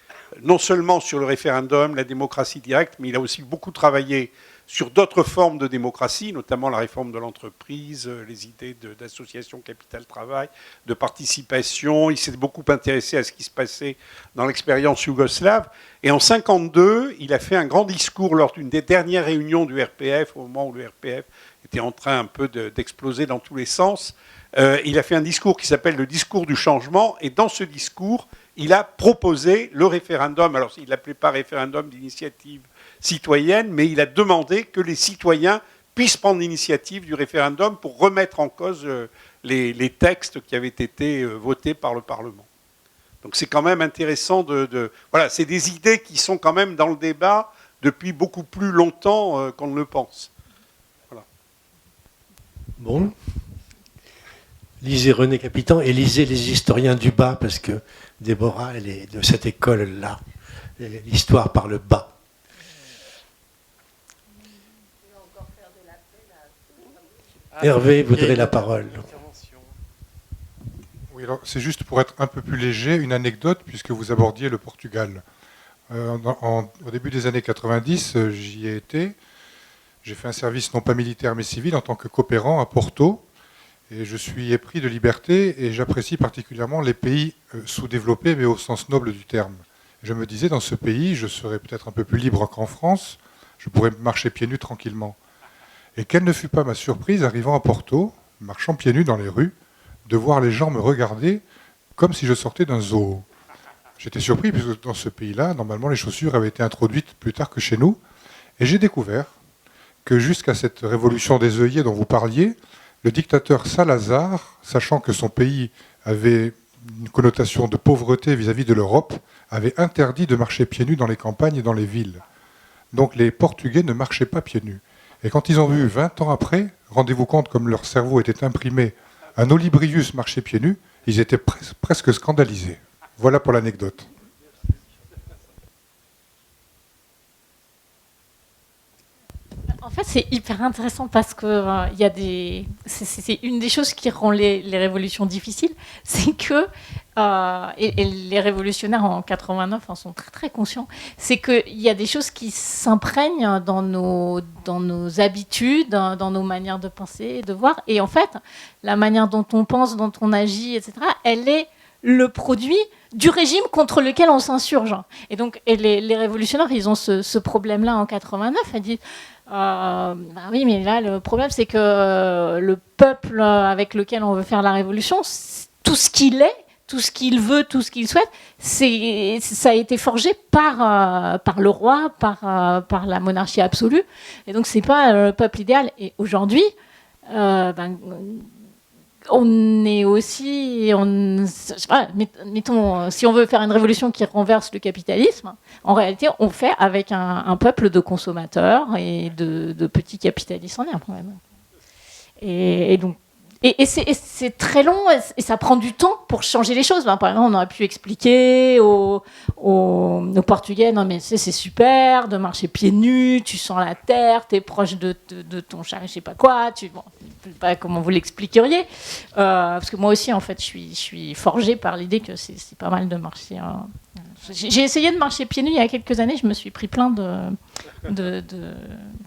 non seulement sur le référendum, la démocratie directe, mais il a aussi beaucoup travaillé sur d'autres formes de démocratie, notamment la réforme de l'entreprise, les idées d'association capital-travail, de participation. Il s'est beaucoup intéressé à ce qui se passait dans l'expérience yougoslave. Et en 1952, il a fait un grand discours lors d'une des dernières réunions du RPF, au moment où le RPF était en train un peu d'exploser dans tous les sens. Il a fait un discours qui s'appelle le discours du changement. Et dans ce discours, il a proposé le référendum. Alors, il ne l'appelait pas référendum d'initiative citoyenne, mais il a demandé que les citoyens puissent prendre l'initiative du référendum pour remettre en cause les textes qui avaient été votés par le Parlement. Donc c'est quand même intéressant voilà, c'est des idées qui sont quand même dans le débat depuis beaucoup plus longtemps qu'on ne le pense. Voilà. Bon. Lisez René Capiton et lisez les historiens du bas, parce que Déborah, elle est de cette école-là. L'histoire par le bas. Hervé voudrait la parole. Oui, alors c'est juste pour être un peu plus léger, une anecdote, puisque vous abordiez le Portugal. Au début des années 90, j'y ai été. J'ai fait un service non pas militaire mais civil en tant que coopérant à Porto. Et je suis épris de liberté et j'apprécie particulièrement les pays sous-développés, mais au sens noble du terme. Je me disais, dans ce pays, je serais peut-être un peu plus libre qu'en France. Je pourrais marcher pieds nus tranquillement. Et quelle ne fut pas ma surprise, arrivant à Porto, marchant pieds nus dans les rues, de voir les gens me regarder comme si je sortais d'un zoo. J'étais surpris, puisque dans ce pays-là, normalement, les chaussures avaient été introduites plus tard que chez nous. Et j'ai découvert que jusqu'à cette révolution des œillets dont vous parliez, le dictateur Salazar, sachant que son pays avait une connotation de pauvreté vis-à-vis de l'Europe, avait interdit de marcher pieds nus dans les campagnes et dans les villes. Donc les Portugais ne marchaient pas pieds nus. Et quand ils ont vu, 20 ans après, rendez-vous compte comme leur cerveau était imprimé, un Olibrius marcher pieds nus, ils étaient presque scandalisés. Voilà pour l'anecdote. En fait, c'est hyper intéressant parce que c'est une des choses qui rend les révolutions difficiles, c'est que et les révolutionnaires en 89 en sont très très conscients, c'est qu'il y a des choses qui s'imprègnent dans nos habitudes, dans nos manières de penser et de voir, et en fait, la manière dont on pense, dont on agit, etc., elle est le produit du régime contre lequel on s'insurge. Et donc, les révolutionnaires, ils ont ce problème-là en 89. Ils disent, oui, mais là, le problème, c'est que le peuple avec lequel on veut faire la révolution, tout ce qu'il est, tout ce qu'il veut, tout ce qu'il souhaite, ça a été forgé par le roi, par la monarchie absolue. Et donc, c'est pas le peuple idéal. Et aujourd'hui, on est aussi, mettons, si on veut faire une révolution qui renverse le capitalisme, en réalité, on fait avec un peuple de consommateurs et de petits capitalistes en herbe, quand même. Et donc, Et c'est très long et ça prend du temps pour changer les choses. Par exemple, on aurait pu expliquer aux Portugais, non mais c'est super de marcher pieds nus, tu sens la terre, t'es proche de ton char, je sais pas quoi, je sais pas comment vous l'expliqueriez. Parce que moi aussi, en fait, je suis forgée par l'idée que c'est pas mal de marcher. J'ai essayé de marcher pieds nus il y a quelques années, je me suis pris plein de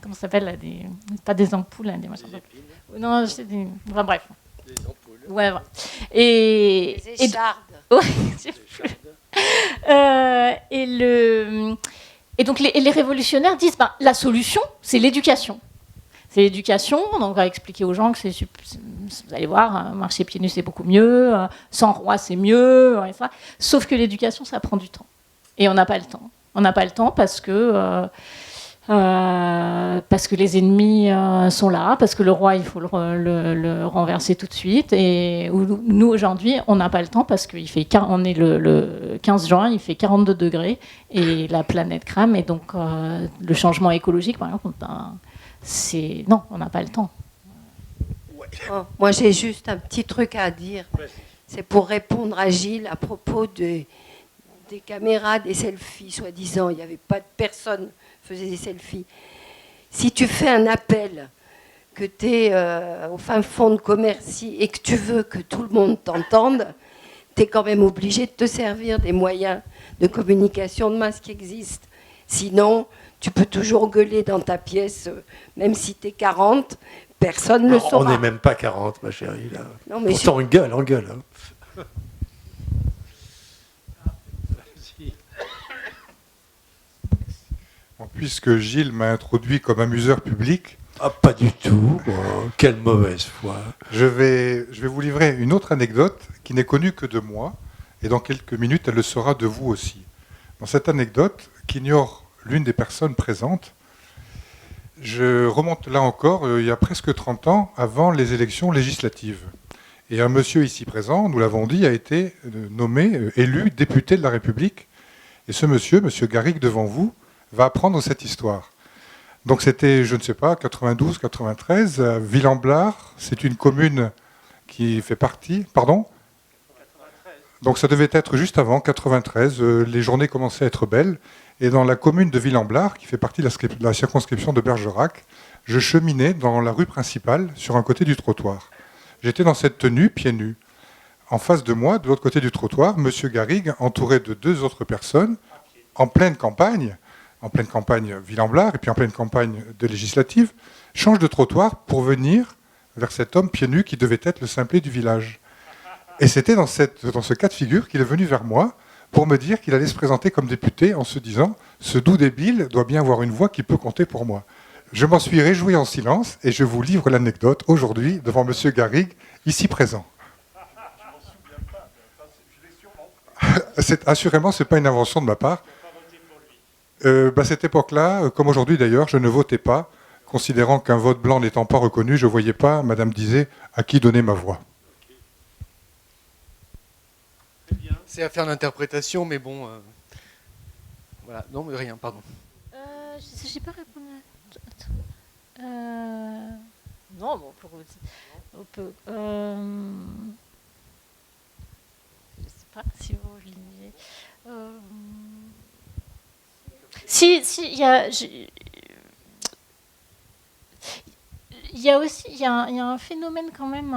comment ça s'appelle là, pas des ampoules, là, des machins. Non, c'est des... Enfin, bref. Des ampoules. Ouais, ouais. Et échardes. Et donc les révolutionnaires disent la solution, c'est l'éducation. C'est l'éducation, donc on va expliquer aux gens que vous allez voir, marcher pieds nus c'est beaucoup mieux, sans roi c'est mieux, etc. Sauf que l'éducation ça prend du temps. Et on n'a pas le temps. On n'a pas le temps parce que les ennemis sont là, parce que le roi, il faut le renverser tout de suite. Et nous, aujourd'hui, on n'a pas le temps parce on est le 15 juin, il fait 42 degrés et la planète crame. Et donc, le changement écologique, par exemple, non, on n'a pas le temps. Oh, moi, j'ai juste un petit truc à dire. C'est pour répondre à Gilles à propos des caméras, des selfies, soi-disant. Il n'y avait pas de personne faisait des selfies. Si tu fais un appel, que tu es au fin fond de Commercy et que tu veux que tout le monde t'entende, tu es quand même obligé de te servir des moyens de communication de masse qui existent. Sinon, tu peux toujours gueuler dans ta pièce, même si tu es 40, personne ne le saura. On n'est même pas 40, ma chérie. Là. Non, mais pourtant, on gueule. Hein. Puisque Gilles m'a introduit comme amuseur public... Ah, pas du tout. Oh, quelle mauvaise foi. Je vais vous livrer une autre anecdote qui n'est connue que de moi, et dans quelques minutes, elle le sera de vous aussi. Dans cette anecdote, qu'ignore l'une des personnes présentes, je remonte là encore, il y a presque 30 ans, avant les élections législatives. Et un monsieur ici présent, nous l'avons dit, a été nommé, élu député de la République. Et ce monsieur Garrigue, devant vous, va apprendre cette histoire. Donc c'était, je ne sais pas, 92, 93, Ville-en-Blard, c'est une commune qui fait partie... Pardon ? Donc ça devait être juste avant, 93, les journées commençaient à être belles, et dans la commune de Ville-en-Blard, qui fait partie de la circonscription de Bergerac, je cheminais dans la rue principale, sur un côté du trottoir. J'étais dans cette tenue, pieds nus. En face de moi, de l'autre côté du trottoir, M. Garrigue, entouré de 2 autres personnes, en pleine campagne Ville-en-Blard, et puis en pleine campagne de législative, change de trottoir pour venir vers cet homme pieds nus qui devait être le simplet du village. Et c'était dans ce cas de figure qu'il est venu vers moi pour me dire qu'il allait se présenter comme député en se disant « Ce doux débile doit bien avoir une voix qui peut compter pour moi ». Je m'en suis réjoui en silence et je vous livre l'anecdote aujourd'hui devant M. Garrigue, ici présent. Assurément, ce n'est pas une invention de ma part. À cette époque-là, comme aujourd'hui d'ailleurs, je ne votais pas, considérant qu'un vote blanc n'étant pas reconnu, je ne voyais pas, madame disait, à qui donner ma voix. C'est à faire l'interprétation, mais bon... Voilà, non, mais rien, pardon. Je n'ai pas répondu à... Non, bon, on peut... Je ne sais pas si vous vouliez... Si, il y a aussi un phénomène quand même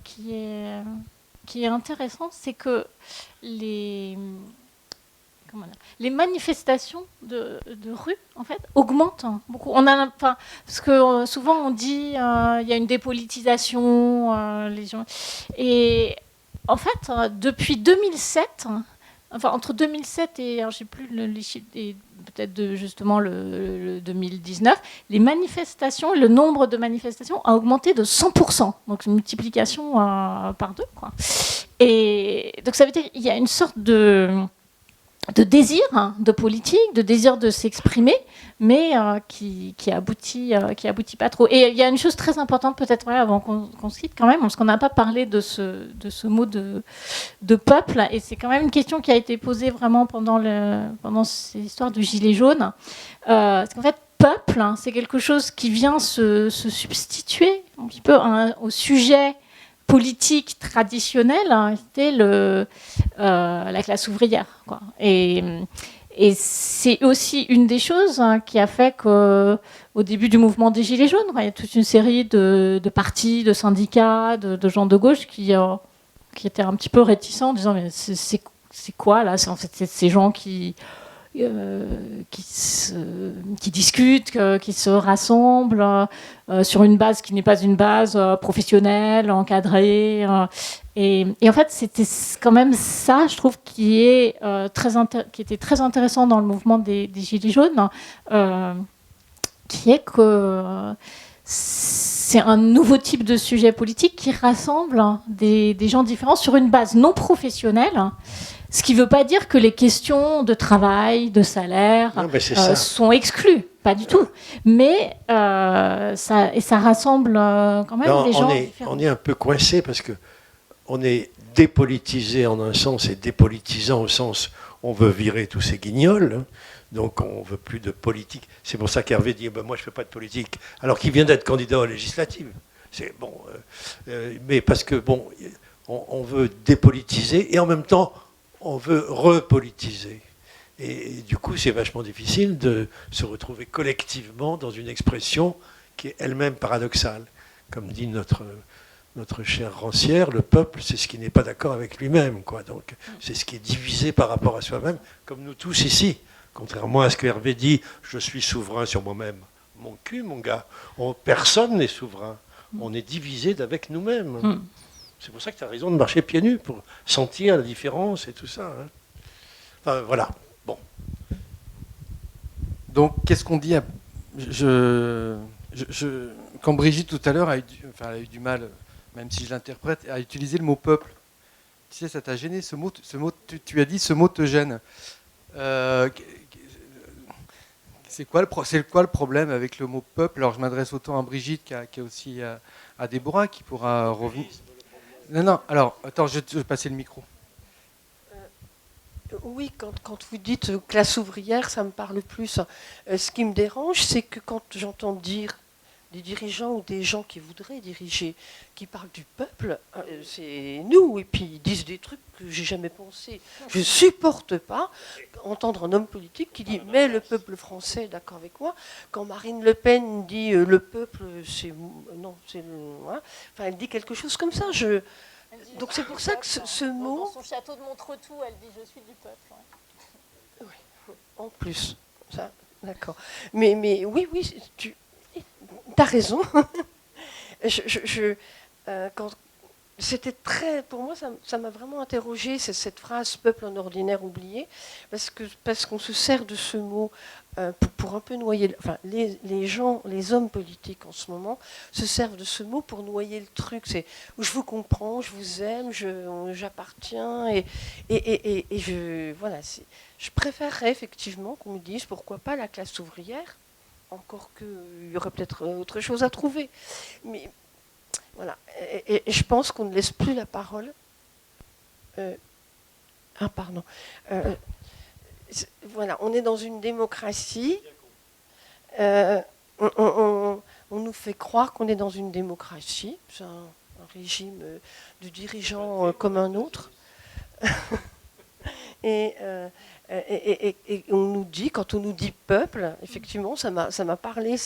qui est intéressant, c'est que les manifestations de rue en fait augmentent beaucoup. Parce que souvent on dit il y a une dépolitisation, les gens, et en fait depuis 2007. Entre 2007 et, alors, je ne sais plus les chiffres, et peut-être justement le 2019, les manifestations, le nombre de manifestations a augmenté de 100%. Donc une multiplication par 2, quoi. Et donc ça veut dire qu'il y a une sorte de désir de politique, de désir de s'exprimer, mais qui aboutit pas trop. Et il y a une chose très importante peut-être avant qu'on se quitte quand même, parce qu'on n'a pas parlé de ce mot de peuple, et c'est quand même une question qui a été posée vraiment pendant ces histoires du gilet jaune. Parce qu'en fait, peuple, c'est quelque chose qui vient se substituer un petit peu au sujet politique traditionnelle, hein, c'était la classe ouvrière, quoi. Et c'est aussi une des choses, hein, qui a fait qu'au début du mouvement des Gilets jaunes, il y a toute une série de partis, de syndicats, de gens de gauche qui étaient un petit peu réticents en disant mais c'est quoi là? En fait, c'est ces gens qui discutent, qui se rassemblent sur une base qui n'est pas une base professionnelle, encadrée. Et en fait, c'était quand même ça, je trouve, qui était très intéressant dans le mouvement des Gilets jaunes, qui est que c'est un nouveau type de sujet politique qui rassemble des gens différents sur une base non professionnelle. Ce qui ne veut pas dire que les questions de travail, de salaire sont exclues, pas du tout. Mais ça rassemble quand même des gens différents. On est un peu coincé parce que on est dépolitisé en un sens et dépolitisant au sens on veut virer tous ces guignols. Hein, donc on ne veut plus de politique. C'est pour ça qu'Hervé dit moi je ne fais pas de politique alors qu'il vient d'être candidat aux législatives. C'est bon, mais parce que bon, on veut dépolitiser et en même temps on veut repolitiser. Et du coup, c'est vachement difficile de se retrouver collectivement dans une expression qui est elle-même paradoxale. Comme dit notre chère Rancière, le peuple, c'est ce qui n'est pas d'accord avec lui-même, quoi. Donc, c'est ce qui est divisé par rapport à soi-même, comme nous tous ici. Contrairement à ce que Hervé dit, je suis souverain sur moi-même. Mon cul, mon gars. Personne n'est souverain. On est divisé d'avec nous-mêmes. C'est pour ça que tu as raison de marcher pieds nus, pour sentir la différence et tout ça. Hein. Enfin, voilà. Bon. Donc, qu'est-ce qu'on dit quand Brigitte, tout à l'heure, elle a eu du mal, même si je l'interprète, à utiliser le mot peuple. Tu sais, ça t'a gêné, ce mot tu as dit, ce mot te gêne. C'est quoi le problème avec le mot peuple? Alors, je m'adresse autant à Brigitte qu'à aussi à Déborah, qui pourra revenir. Non, alors, attends, je vais passer le micro. Oui, quand vous dites classe ouvrière, ça me parle plus. Ce qui me dérange, c'est que quand j'entends dire des dirigeants ou des gens qui voudraient diriger, qui parlent du peuple, c'est nous, et puis ils disent des trucs que j'ai jamais pensé. Je ne supporte pas entendre un homme politique qui dit « mais le peuple français est d'accord avec moi ». Quand Marine Le Pen dit « le peuple, c'est... » Non, c'est... Hein, enfin, elle dit quelque chose comme ça. Donc c'est pour ça que ce mot... Dans son château de Montretout, elle dit « je suis du peuple ». Ouais. Oui, en plus. Ça, d'accord. Mais oui, tu as raison. C'était très, pour moi, ça m'a vraiment interrogée, cette phrase « peuple en ordinaire oublié », parce qu'on se sert de ce mot pour un peu noyer... Enfin, les gens, les hommes politiques en ce moment, se servent de ce mot pour noyer le truc. C'est « je vous comprends, je vous aime, j'appartiens », et voilà, je préférerais effectivement qu'on me dise « pourquoi pas la classe ouvrière ?» Encore qu'il y aurait peut-être autre chose à trouver. Mais voilà. Et je pense qu'on ne laisse plus la parole. Pardon. Voilà, on est dans une démocratie. On nous fait croire qu'on est dans une démocratie. C'est un régime de dirigeants comme un autre. Et on nous dit, quand on nous dit peuple, effectivement, ça m'a parlé,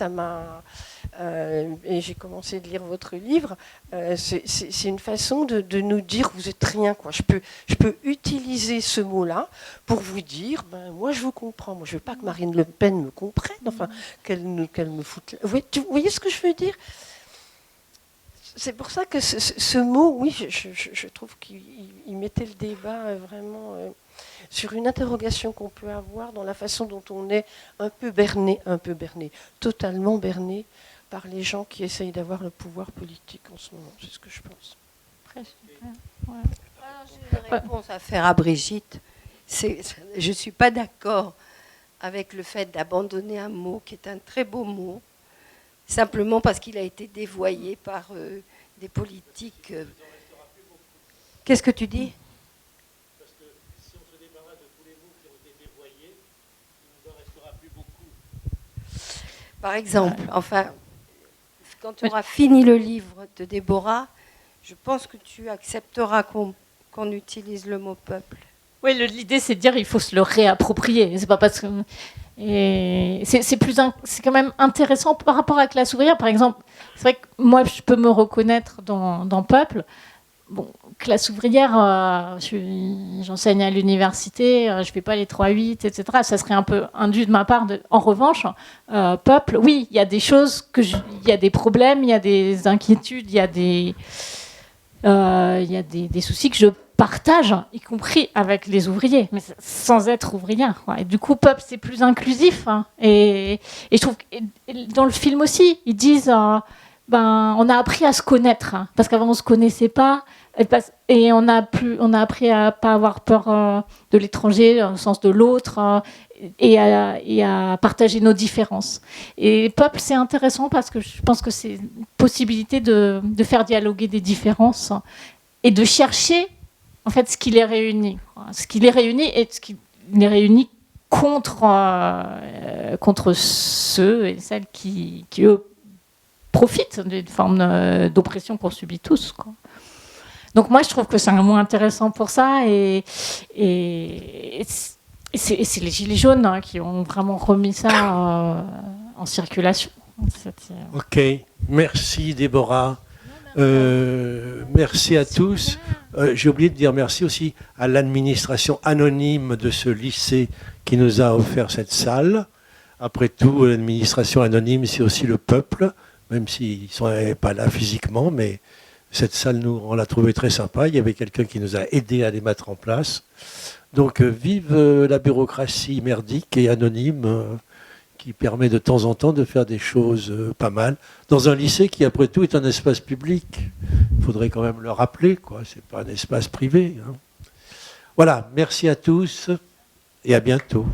et j'ai commencé de lire votre livre. C'est une façon de nous dire vous êtes rien, quoi. Je peux utiliser ce mot-là pour vous dire, moi je vous comprends. Moi je veux pas que Marine Le Pen me comprenne, enfin qu'elle me foute. Vous voyez ce que je veux dire? C'est pour ça que ce mot, oui, je trouve qu'il mettait le débat vraiment sur une interrogation qu'on peut avoir dans la façon dont on est un peu berné, totalement berné par les gens qui essayent d'avoir le pouvoir politique en ce moment. C'est ce que je pense. Presque. Ouais. J'ai une réponse à faire à Brigitte. Je ne suis pas d'accord avec le fait d'abandonner un mot qui est un très beau mot, simplement parce qu'il a été dévoyé par des politiques. Qu'est-ce que tu dis? Parce que si on se débarrasse de tous les mots qui ont été dévoyés, il ne nous en restera plus beaucoup. Par exemple, enfin, quand on aura fini le livre de Déborah, je pense que tu accepteras qu'on utilise le mot peuple. Oui, l'idée c'est de dire il faut se le réapproprier. C'est pas parce que c'est quand même intéressant par rapport à la classe ouvrière. Par exemple, c'est vrai que moi je peux me reconnaître dans peuple. Bon, classe ouvrière, j'enseigne à l'université, je fais pas les 3-8, etc. Ça serait un peu indu de ma part. En revanche, peuple, oui, il y a des choses il y a des problèmes, il y a des inquiétudes, il y a des soucis que je partage, y compris avec les ouvriers, mais sans être ouvrière. Quoi. Et du coup, peuple, c'est plus inclusif. Hein. Et je trouve que dans le film aussi, ils disent on a appris à se connaître, hein, parce qu'avant on se connaissait pas, et on a appris à pas avoir peur de l'étranger, dans le sens de l'autre, et à partager nos différences. Et peuple, c'est intéressant parce que je pense que c'est une possibilité de faire dialoguer des différences et de chercher en fait ce qui les réunit, ce qui les réunit et ce qui les réunit contre ceux et celles qui eux profitent d'une forme d'oppression qu'on subit tous, quoi. Donc moi je trouve que c'est un mot intéressant pour ça, et c'est les Gilets jaunes, hein, qui ont vraiment remis ça en circulation. Ok, merci Déborah. Merci à tous. J'ai oublié de dire merci aussi à l'administration anonyme de ce lycée qui nous a offert cette salle. Après tout, l'administration anonyme, c'est aussi le peuple, même s'ils ne sont pas là physiquement, mais cette salle, nous, on l'a trouvée très sympa. Il y avait quelqu'un qui nous a aidés à les mettre en place. Donc, vive la bureaucratie merdique et anonyme qui permet de temps en temps de faire des choses pas mal dans un lycée qui, après tout, est un espace public. Il faudrait quand même le rappeler, quoi. C'est pas un espace privé, hein. Voilà, merci à tous et à bientôt.